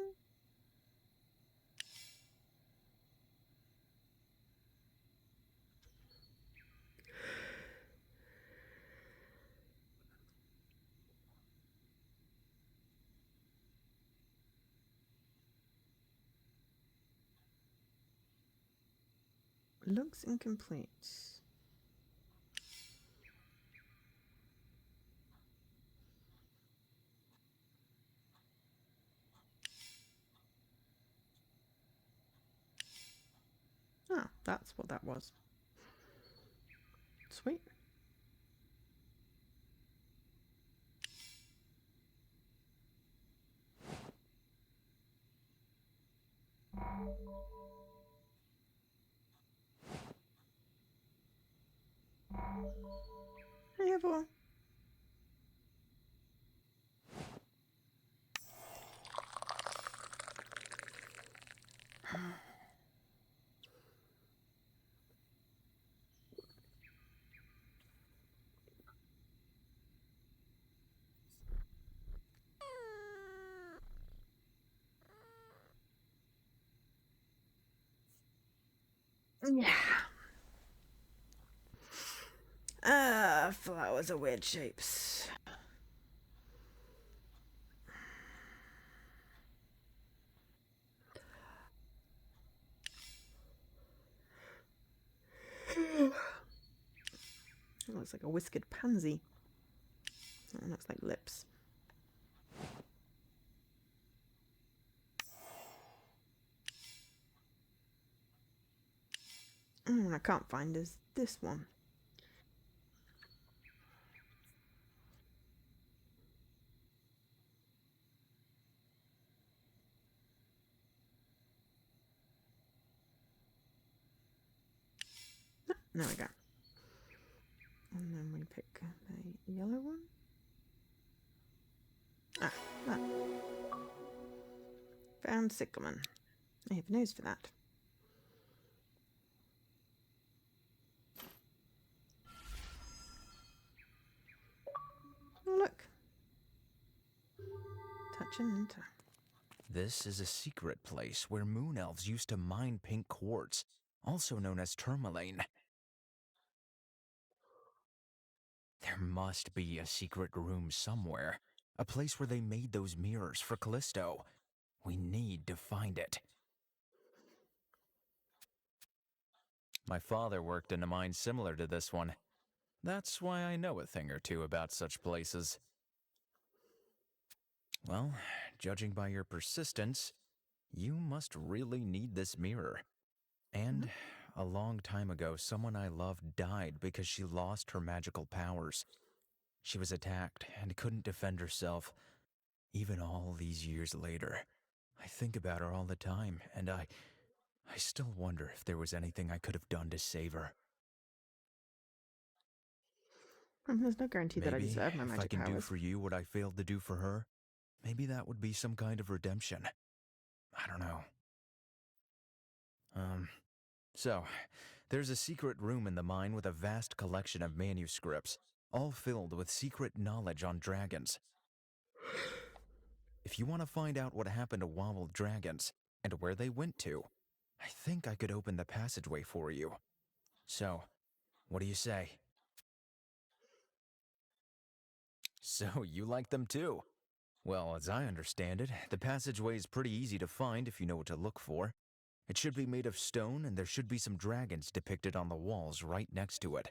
Looks incomplete. Ah, that's what that was. Sweet. Hey everyone. Yeah. Flowers are weird shapes. It looks like a whiskered pansy. It looks like lips. I can't find this one. No, there we go. And then we pick the yellow one. Ah, that. Found cyclamen. I have news for that. Oh, look. Touch and enter. This is a secret place where moon elves used to mine pink quartz, also known as tourmaline. There must be a secret room somewhere, a place where they made those mirrors for Callisto. We need to find it. My father worked in a mine similar to this one. That's why I know a thing or two about such places. Well, judging by your persistence, you must really need this mirror. And a long time ago, someone I loved died because she lost her magical powers. She was attacked and couldn't defend herself. Even all these years later, I think about her all the time, and I still wonder if there was anything I could have done to save her. There's no guarantee that I Maybe deserve my if I magic can do powers. for you what I failed to do for her, maybe that would be some kind of redemption. I don't know. So, there's a secret room in the mine with a vast collection of manuscripts, all filled with secret knowledge on dragons. If you want to find out what happened to wild dragons and where they went to, I think I could open the passageway for you. So, what do you say? So, you like them too? Well, as I understand it, the passageway is pretty easy to find if you know what to look for. It should be made of stone, and there should be some dragons depicted on the walls right next to it.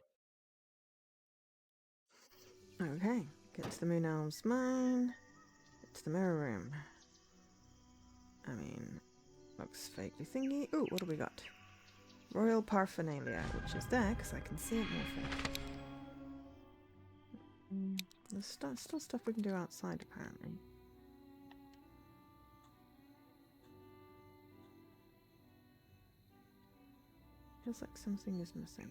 Okay, get to the Moon Elves mine. Get to the mirror room. I mean, looks vaguely thingy. Ooh, what do we got? Royal paraphernalia, which is there because I can see it more fair. There's still stuff we can do outside, apparently. Feels like something is missing.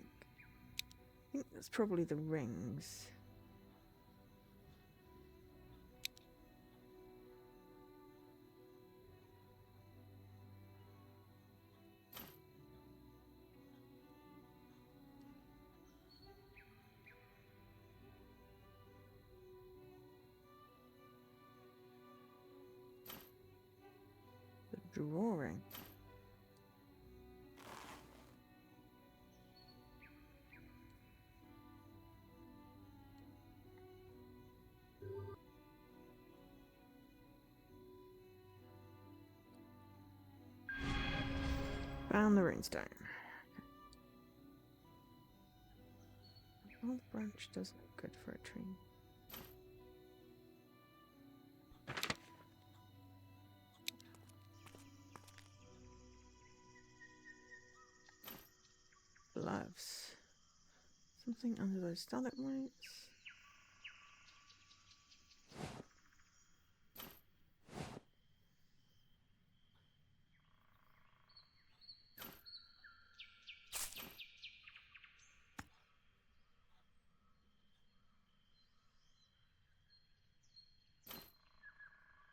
I think that's probably the rings. The drawing. Found the runestone. Olive branch does look good for a tree. Gloves. Something under those stalagmites.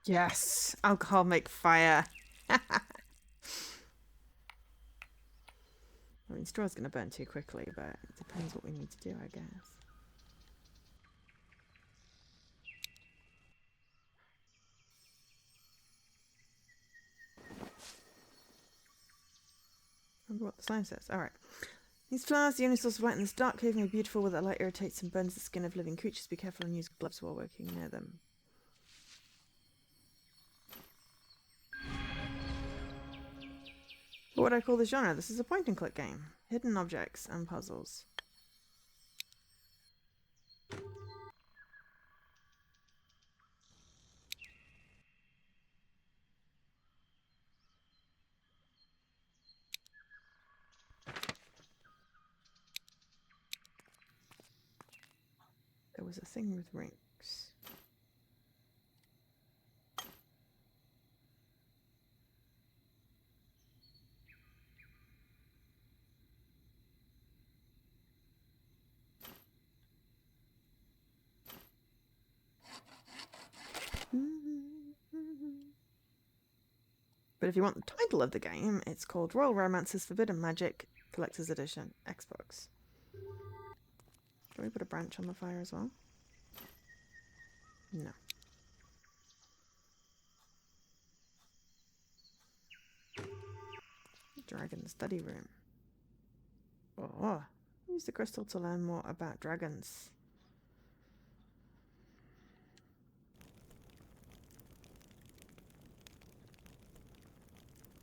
Yes! Alcohol make fire! I mean, straw's gonna burn too quickly, but it depends what we need to do, I guess. Remember what the sign says. Alright. These flowers, the only source of light in this dark cave, may be beautiful, where the light irritates and burns the skin of living creatures. Be careful and use gloves while working near them. What would I call this genre? This is a point-and-click game. Hidden objects and puzzles. There was a thing with rings. But if you want the title of the game, it's called Royal Romance's Forbidden Magic Collector's Edition Xbox. Can we put a branch on the fire as well? No. Dragon study room. Oh, use the crystal to learn more about dragons.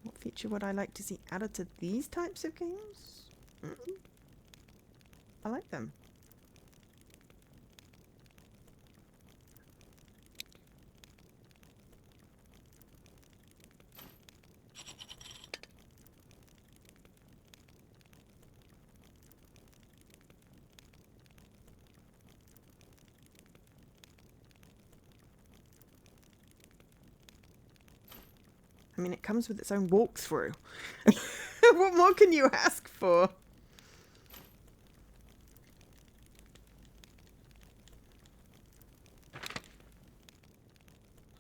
What feature would I like to see added to these types of games? I like them. I mean, it comes with its own walkthrough. What more can you ask for?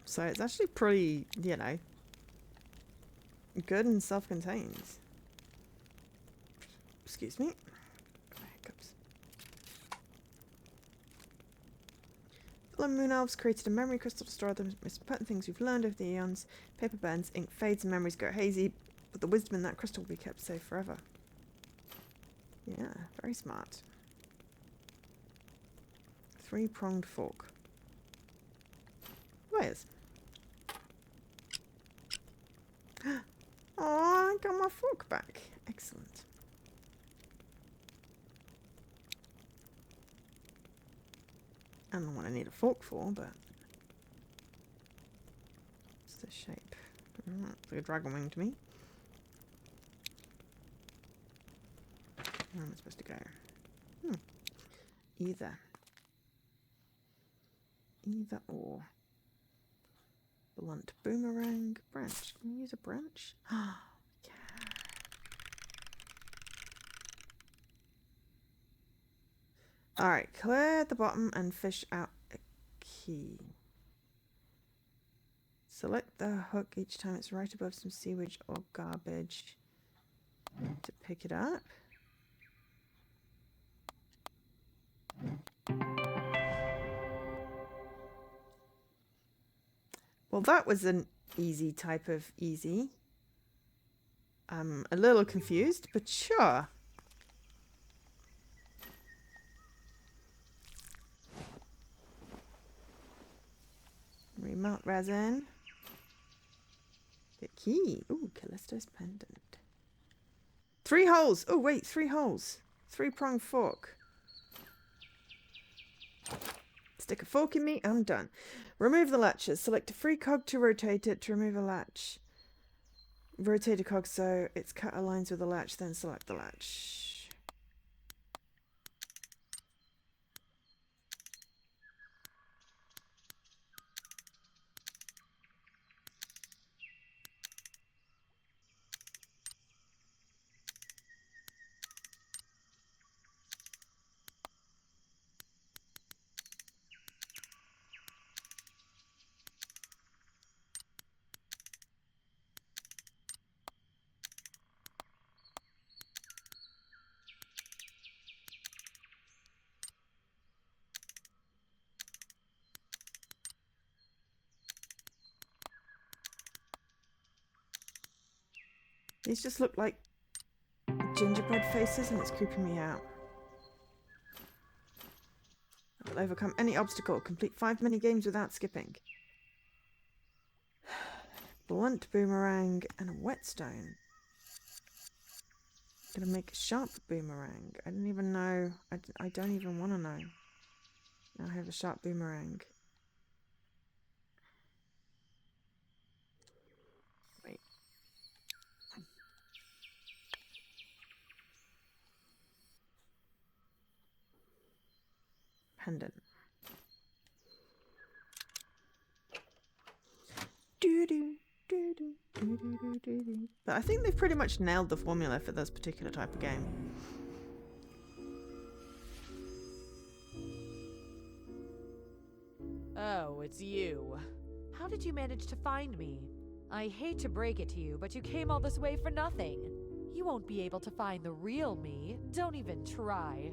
So it's actually pretty, you know, good and self-contained. Excuse me. Hiccups. The Moon Elves created a memory crystal to store the most important things you've learned over the eons. Paper burns, ink fades, and memories go hazy, but the wisdom in that crystal will be kept safe forever. Yeah, very smart. Three-pronged fork. Where's? Oh, I got my fork back. Excellent. I don't know what I need a fork for, but what's this shape? It's like a dragon wing to me. Where am I supposed to go? Either or. Blunt boomerang branch. Can we use a branch? Yeah. Alright, clear the bottom and fish out a key. Select the hook each time it's right above some sewage or garbage to pick it up. Well, that was an easy type of easy. I'm a little confused, but sure. Remelt resin. Get key. Ooh, Callisto's pendant. 3 holes. Oh, wait, 3 holes. 3-pronged fork. Stick a fork in me, I'm done. Remove the latches. Select a free cog to rotate it to remove a latch. Rotate a cog so its cut aligns with the latch, then select the latch. These just look like gingerbread faces and it's creeping me out. I'll overcome any obstacle. Complete 5 mini-games without skipping. Blunt boomerang and a whetstone. Gonna make a sharp boomerang. I don't even know. I don't even want to know. Now I have a sharp boomerang. Wait. Pendant. But I think they've pretty much nailed the formula for this particular type of game. Oh, it's you. How did you manage to find me? I hate to break it to you, but you came all this way for nothing. You won't be able to find the real me. Don't even try.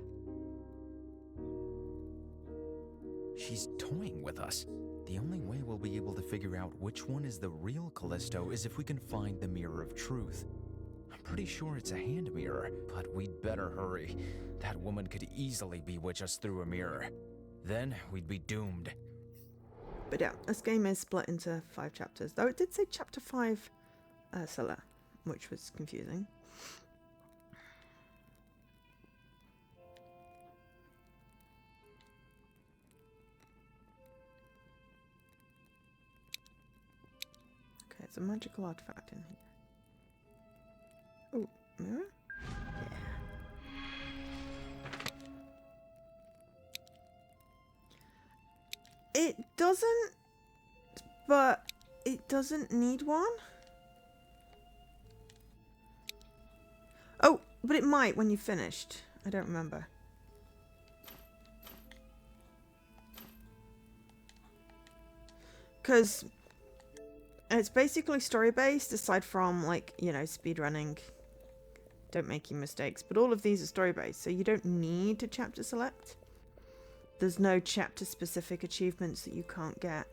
She's toying with us. The only way we'll be able to figure out which one is the real Callisto is if we can find the Mirror of Truth. I'm pretty sure it's a hand mirror, but we'd better hurry. That woman could easily bewitch us through a mirror. Then we'd be doomed. But yeah, this game is split into 5 chapters. Though it did say chapter 5 Ursula, which was confusing. Okay, it's a magical artifact in here. Oh, mirror? It doesn't, but it doesn't need one. Oh, but it might when you've finished. I don't remember. Because it's basically story-based, aside from, like, you know, speedrunning. Don't make any mistakes. But all of these are story-based, so you don't need to chapter select. There's no chapter-specific achievements that you can't get.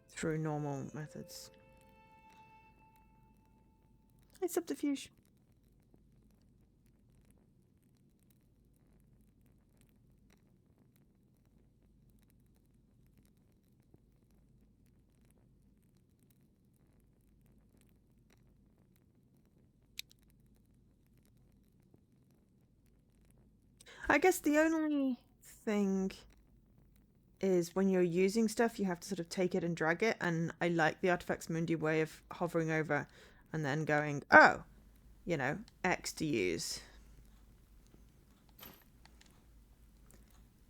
Through normal methods. Hey, subterfuge. I guess the only thing is when you're using stuff, you have to sort of take it and drag it. And I like the Artifacts Mundi way of hovering over and then going, oh, you know, X to use.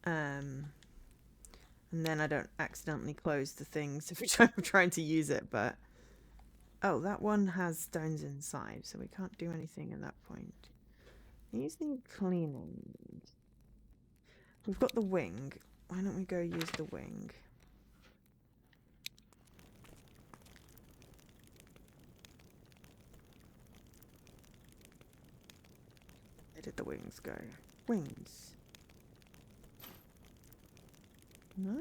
And then I don't accidentally close the things every time I'm trying to use it. But, oh, that one has stones inside, so we can't do anything at that point. These need cleaning. We've got the wing. Why don't we go use the wing? Where did the wings go? Wings. No?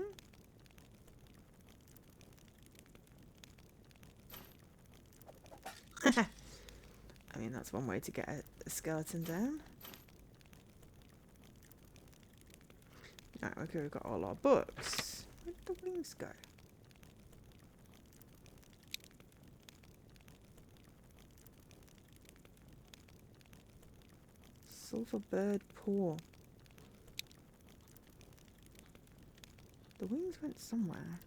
I mean, that's one way to get a skeleton down. Right, okay, we've got all our books. Where did the wings go? Sulfur bird paw. The wings went somewhere.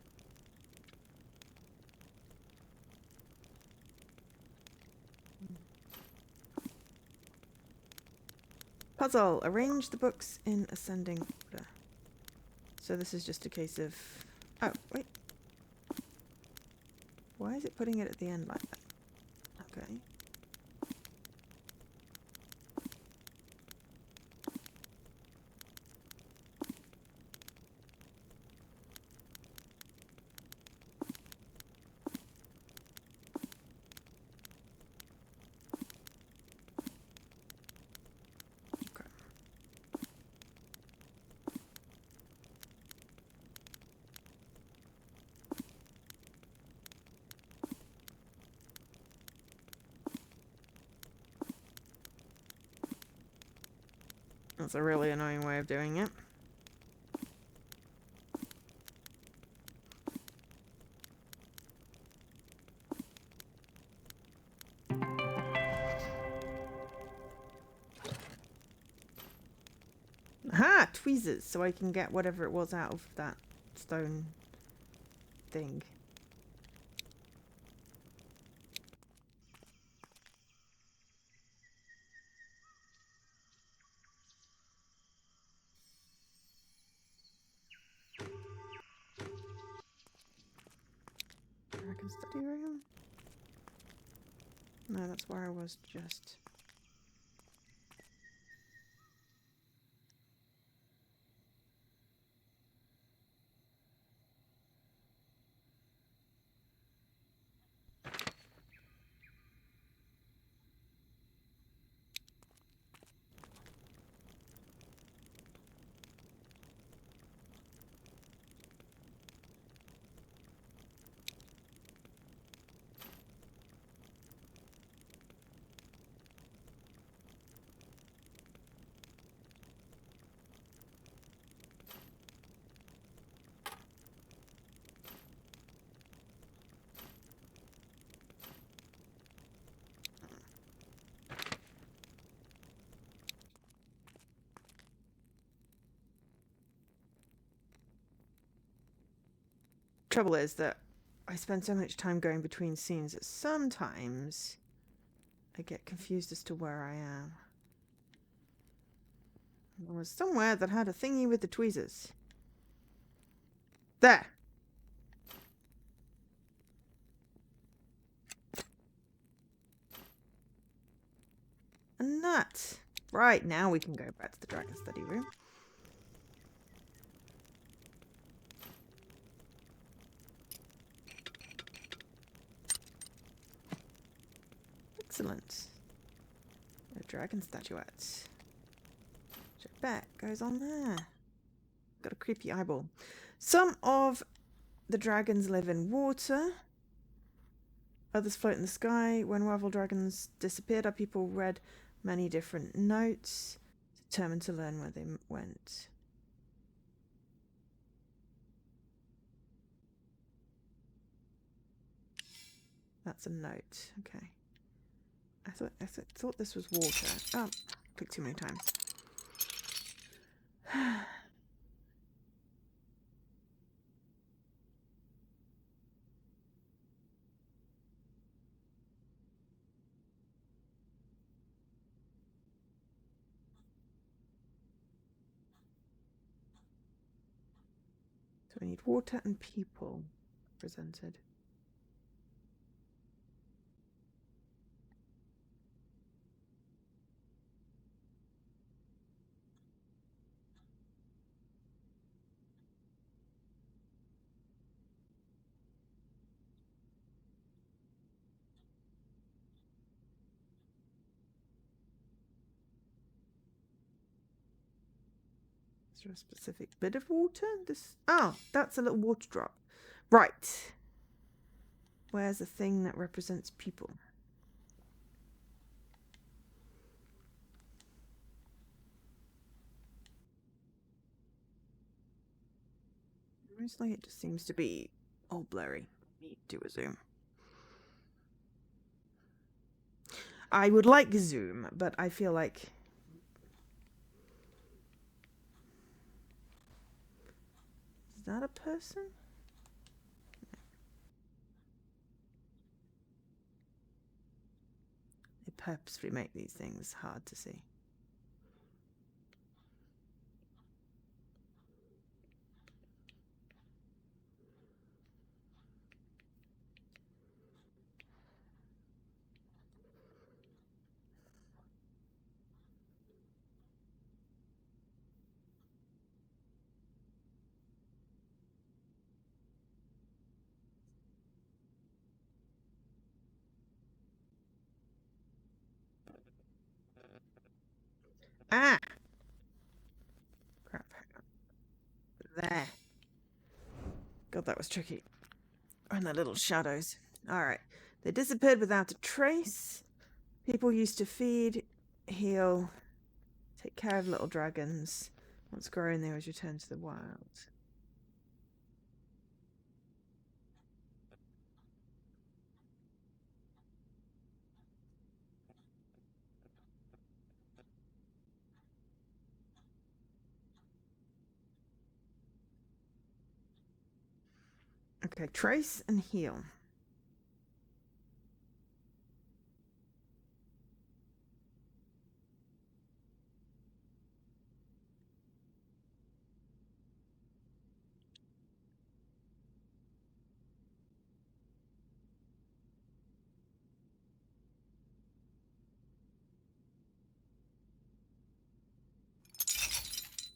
Puzzle. Arrange the books in ascending order. So this is just a case of... Oh, wait. Why is it putting it at the end like that? Okay. That's a really annoying way of doing it. Aha! Tweezers! So I can get whatever it was out of that stone thing. Dragon study room? No, that's where I was just. Trouble is that I spend so much time going between scenes that sometimes I get confused as to where I am. There was somewhere that had a thingy with the tweezers. There! A nut! Right, now we can go back to the dragon study room. Excellent. A dragon statuette. Which I bet goes on there. Got a creepy eyeball. Some of the dragons live in water. Others float in the sky. When rival dragons disappeared, our people read many different notes, determined to learn where they went. That's a note. Okay. I thought this was water. Oh, clicked too many times. So we need water and people presented. Is there a specific bit of water? This. Oh, that's a little water drop. Right. Where's the thing that represents people? Mostly it just seems to be all blurry. Need to do a zoom. I would like zoom, but I feel like that a person? They purposefully make these things hard to see. Ah! Crap. There. God, that was tricky. And the little shadows. Alright. They disappeared without a trace. People used to feed, heal, take care of little dragons. Once grown, they always return to the wild. Okay, trace and heal.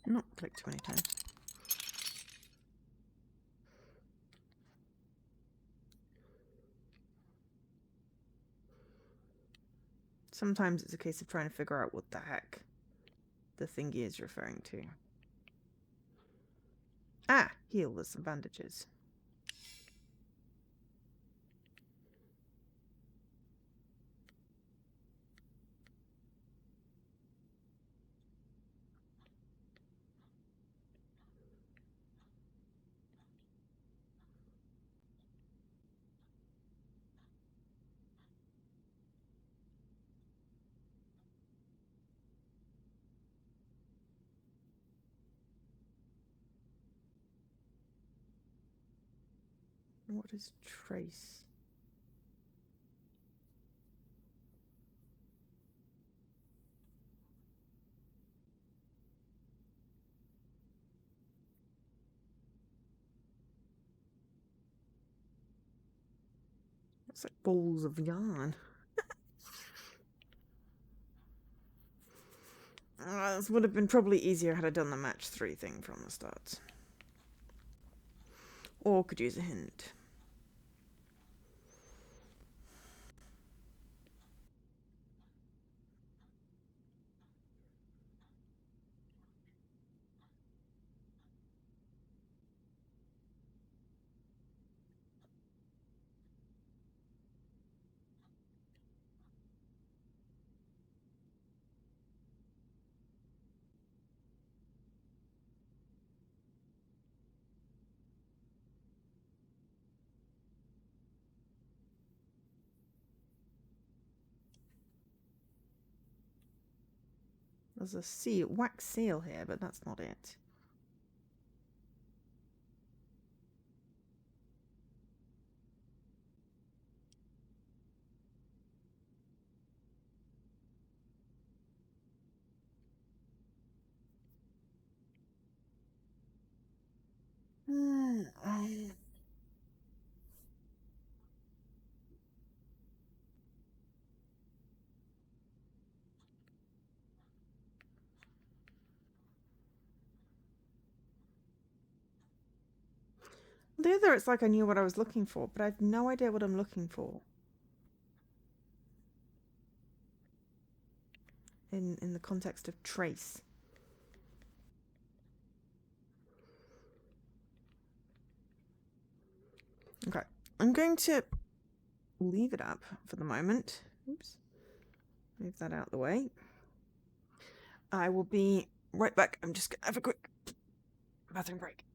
Not click 20 times. Sometimes it's a case of trying to figure out what the heck the thingy is referring to. Ah! Heal with some bandages. What is trace? It's like balls of yarn. This would have been probably easier had I done the match 3 thing from the start. Or could use a hint. There's a seal, wax seal here, but that's not it. The other, it's like I knew what I was looking for, but I have no idea what I'm looking for. In the context of trace. Okay, I'm going to leave it up for the moment. Oops. Move that out of the way. I will be right back. I'm just going to have a quick bathroom break.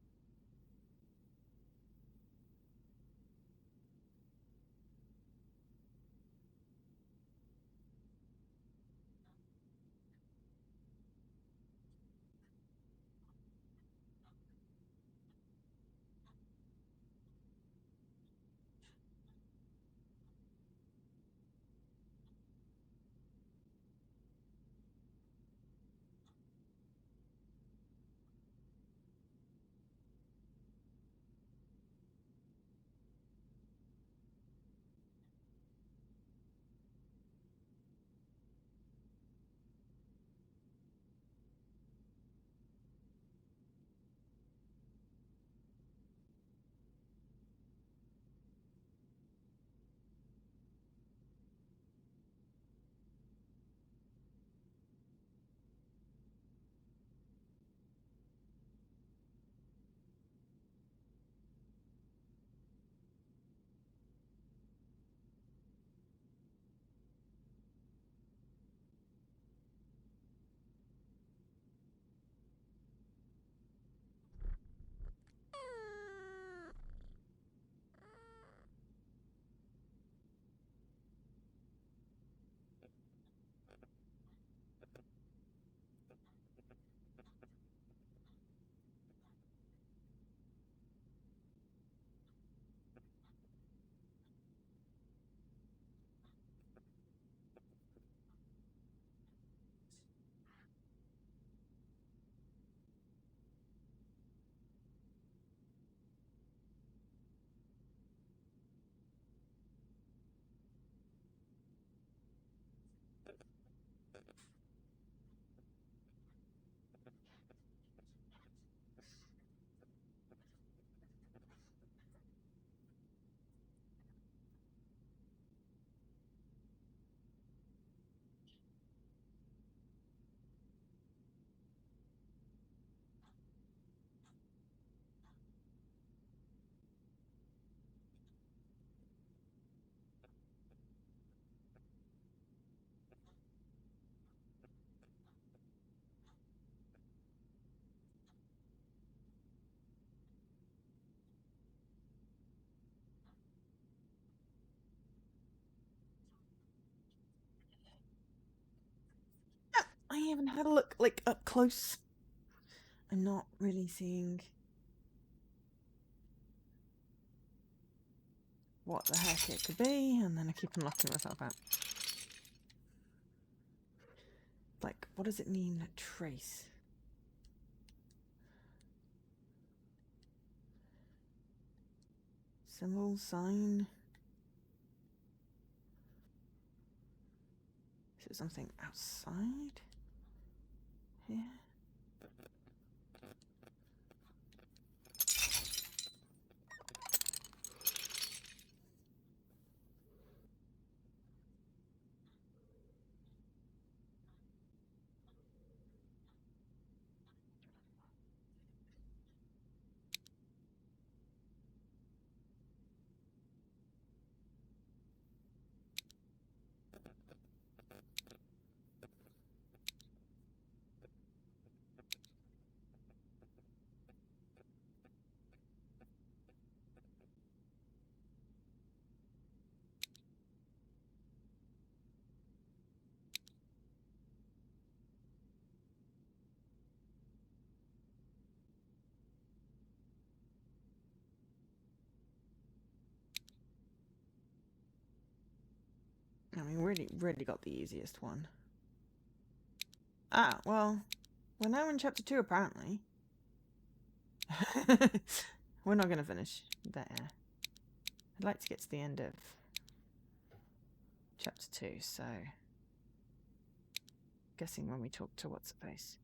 close. I'm not really seeing what the heck it could be, and then I keep knocking myself out. Like, what does it mean, trace? Symbol, sign. Is it something outside here? I mean, really got the easiest one. Ah, well, we're now in chapter 2, apparently. We're not going to finish there. I'd like to get to the end of chapter 2, so... Guessing when we talk to What's-Her-Face.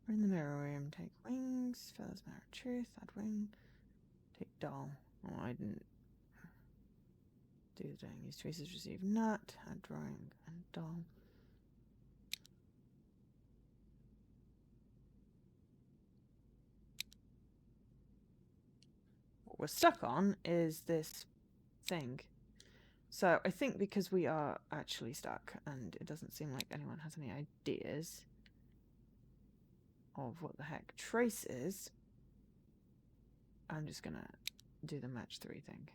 We're in the mirror room. Take wings. Feathers, mirror truth. Add wing. Take doll. Oh, I didn't do the thing. Use traces, receive nut. Add drawing and doll. What we're stuck on is this thing. So I think because we are actually stuck and it doesn't seem like anyone has any ideas of what the heck trace is, I'm just gonna do the match 3 thing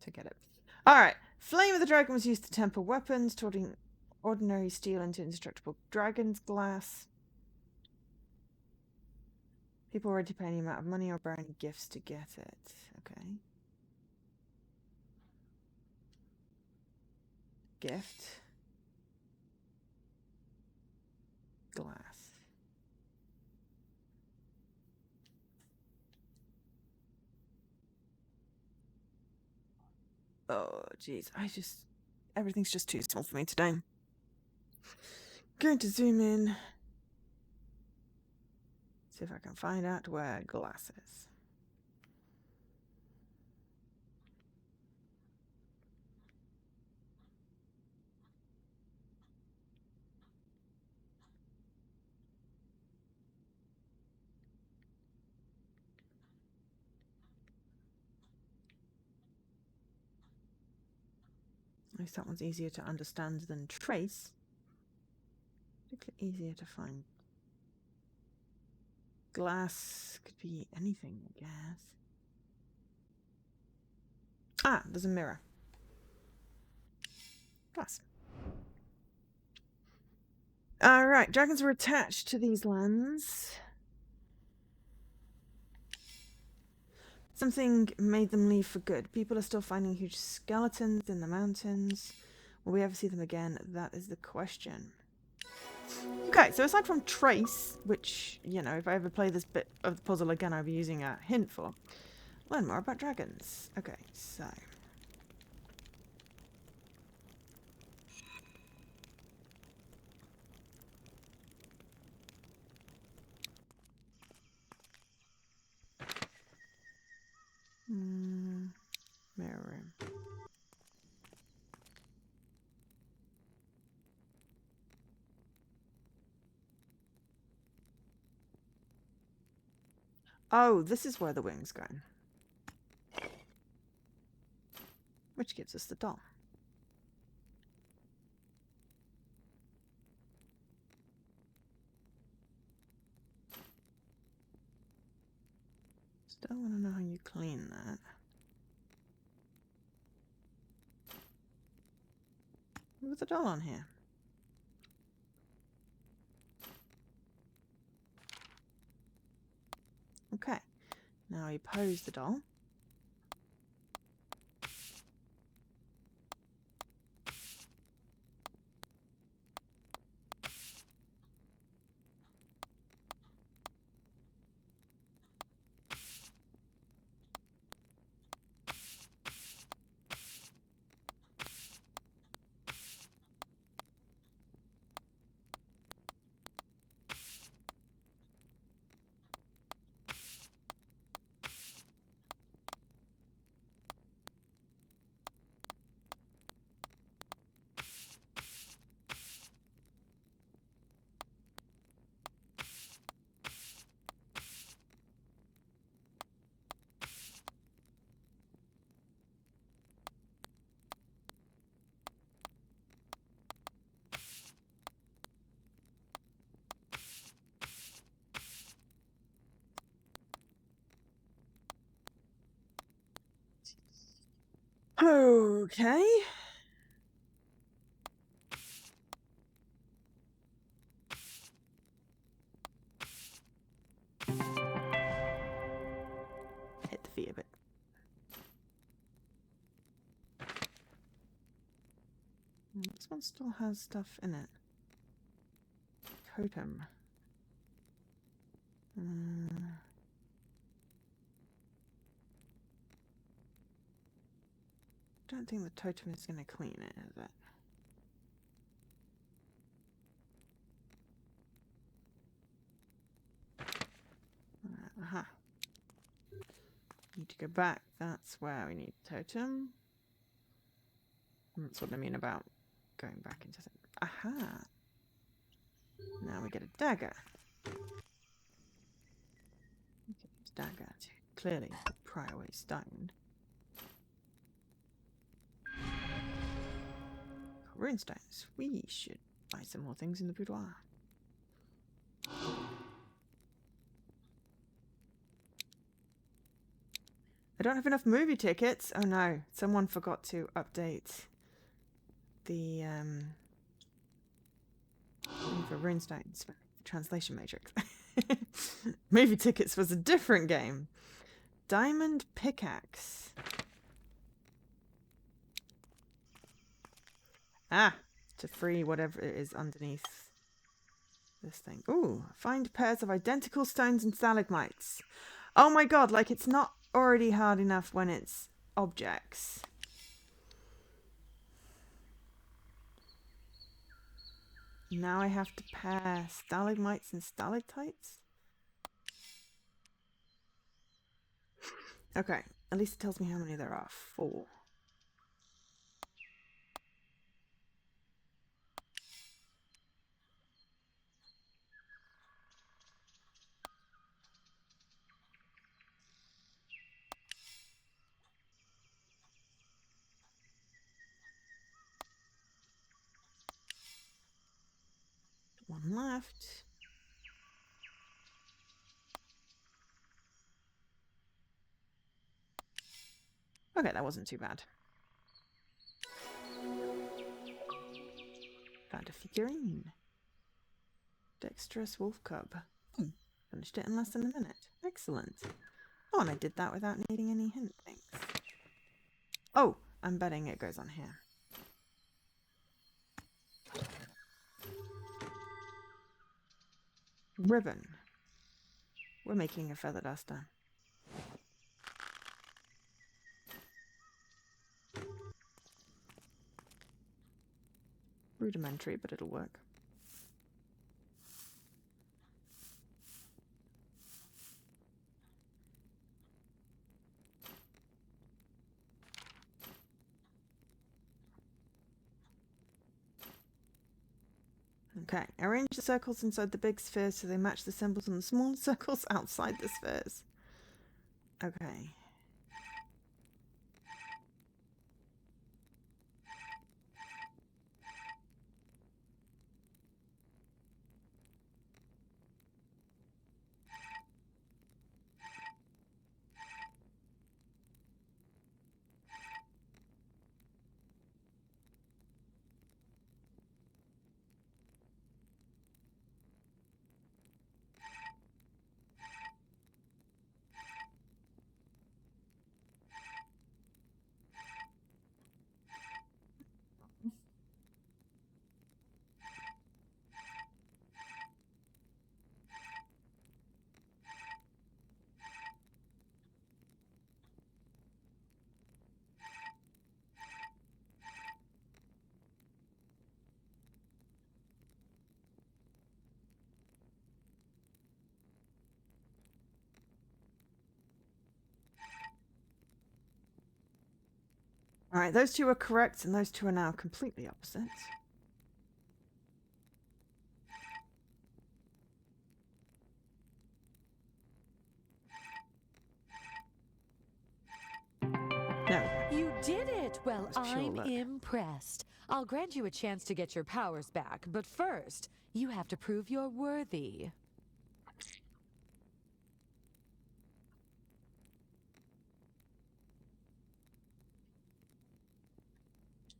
to get it. Alright, Flame of the Dragon was used to temper weapons, turning ordinary steel into indestructible dragon's glass. People already pay any amount of money or buy any gifts to get it. Okay. Gift. Glass. Oh, jeez. Everything's just too small for me today. Going to zoom in. See if I can find out where glass is. At least that one's easier to understand than trace. Particularly easier to find. Glass could be anything, I guess. Ah, there's a mirror. Glass. Alright, dragons were attached to these lands. Something made them leave for good. People are still finding huge skeletons in the mountains. Will we ever see them again? That is the question. Okay, so aside from trace, which, you know, if I ever play this bit of the puzzle again, I'll be using a hint for, learn more about dragons. Okay, so... mirror room. Oh, this is where the wings go. Which gives us the doll. Still want to know how you clean that. What's the doll on here? Okay, now you pose the doll. Okay. Hit the feet a bit. This one still has stuff in it. Totem. Don't think the totem is going to clean it, is it? Aha. Need to go back. That's where we need totem. That's what I mean about going back into things. Aha. Now we get a dagger. Okay, dagger to clearly pry away stone. Runestones. We should buy some more things in the boudoir. I don't have enough movie tickets. Oh no, someone forgot to update the thing for Runestones, the translation matrix. Movie tickets was a different game. Diamond pickaxe. Ah, to free whatever it is underneath this thing. Ooh, find pairs of identical stones and stalagmites. Oh my god, like it's not already hard enough when it's objects. Now I have to pair stalagmites and stalactites? Okay, at least it tells me how many there are. 4. One left. Okay, that wasn't too bad. Found a figurine. Dexterous wolf cub. Finished it in less than a minute. Excellent. Oh, and I did that without needing any hint things. Oh, I'm betting it goes on here. Ribbon. We're making a feather duster. Rudimentary, but it'll work. Okay, arrange the circles inside the big spheres so they match the symbols on the smaller circles outside the spheres. Okay. Alright, those two are correct, and those two are now completely opposite. No. You did it! Well, That's pure I'm luck. impressed. I'll grant you a chance to get your powers back, but first, you have to prove you're worthy.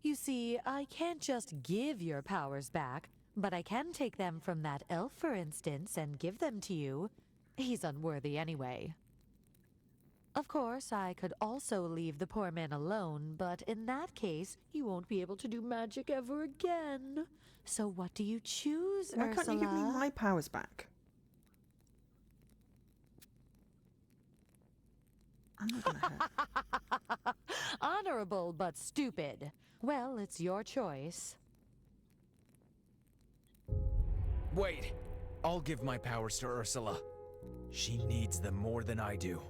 You see, I can't just give your powers back, but I can take them from that elf, for instance, and give them to you. He's unworthy anyway. Of course, I could also leave the poor man alone, but in that case, you won't be able to do magic ever again. So what do you choose, Why Ursula? can't you give me my powers back? I'm not gonna hurt. Honorable but stupid. Well, it's your choice. Wait! I'll give my powers to Ursula. She needs them more than I do.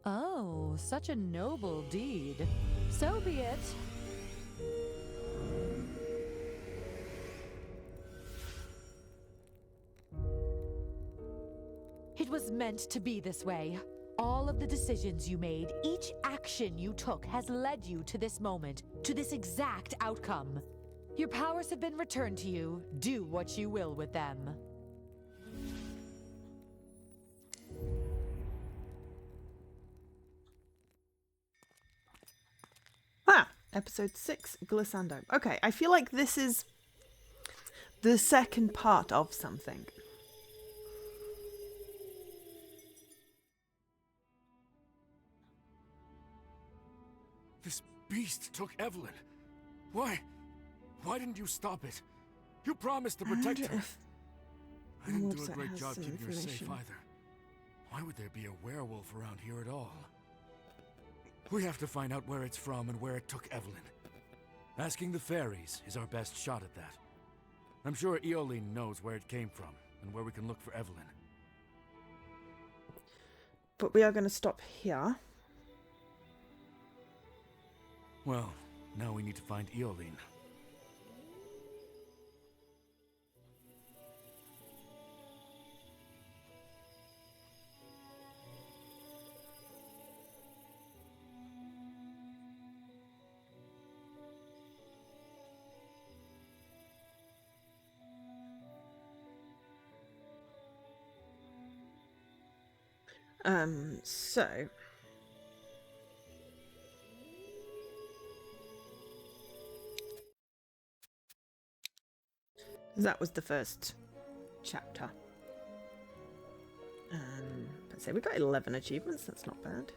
Oh, such a noble deed. So be it. It was meant to be this way. All of the decisions you made, each action you took has led you to this moment, to this exact outcome. Your powers have been returned to you. Do what you will with them. Ah! Episode 6, Glissando. Okay, I feel like this is the second part of something. This beast took Evelyn. Why didn't you stop it? You promised to protect her. I didn't do a website great has job some keeping her safe information. either. Why would there be a werewolf around here at all? We have to find out where it's from and where it took Evelyn. Asking the fairies is our best shot at that. I'm sure Eoline knows where it came from and where we can look for Evelyn. But we are going to stop here. Well, now we need to find Eoline. So that was the first chapter. Let's say we got 11 achievements, that's not bad.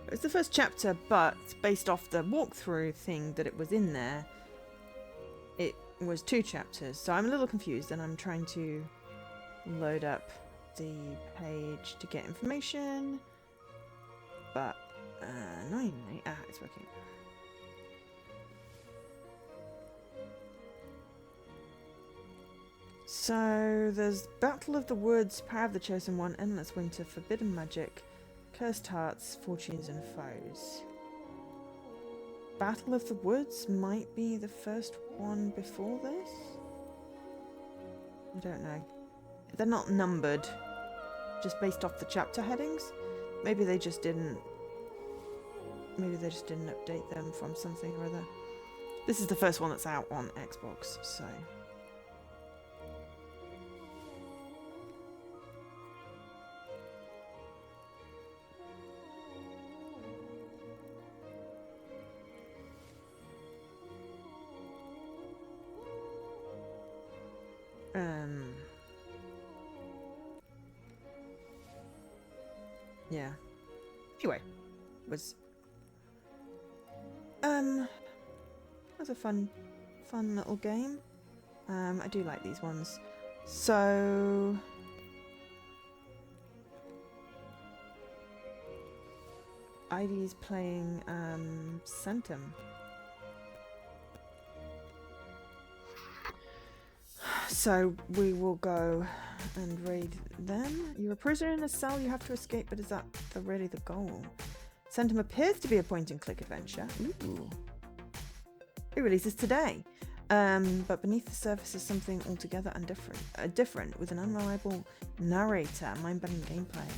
It was the first chapter, but based off the walkthrough thing that it was in there, it was 2 chapters. So I'm a little confused, and I'm trying to load up the page to get information. But annoyingly, it's working. So there's Battle of the Woods, Power of the Chosen One, Endless Winter, Forbidden Magic, Cursed Hearts, Fortunes and Foes. Battle of the Woods might be the first one before this? I don't know. They're not numbered, just based off the chapter headings. Maybe they just didn't update them from something or other. This is the first one that's out on Xbox, so... Yeah. Anyway, was was a fun little game. I do like these ones. So Ivy's playing Centum. So we will go and raid them. You're a prisoner in a cell you have to escape, but is that really the goal? Send him appears to be a point-and-click adventure. Ooh. It releases today. But beneath the surface is something altogether different, with an unreliable narrator, mind-bending gameplay.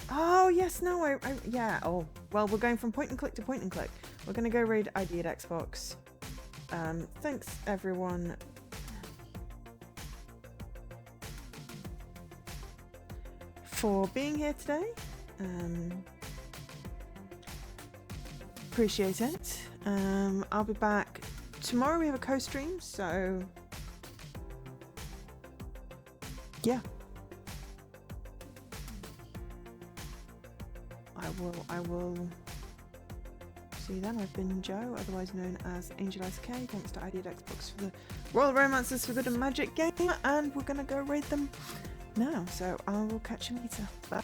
Oh, yes, no, yeah, oh. Well, we're going from point-and-click to point-and-click. We're going to go raid ID at Xbox. Thanks, everyone. For being here today. Appreciate it. I'll be back tomorrow. We have a co-stream, so yeah, I will see you then. I've been Joe, otherwise known as Angel SK. Thanks to ID at Xbox for the Royal Romances for Good and Magic game, and we're gonna go raid them now. So I will catch you later. Bye.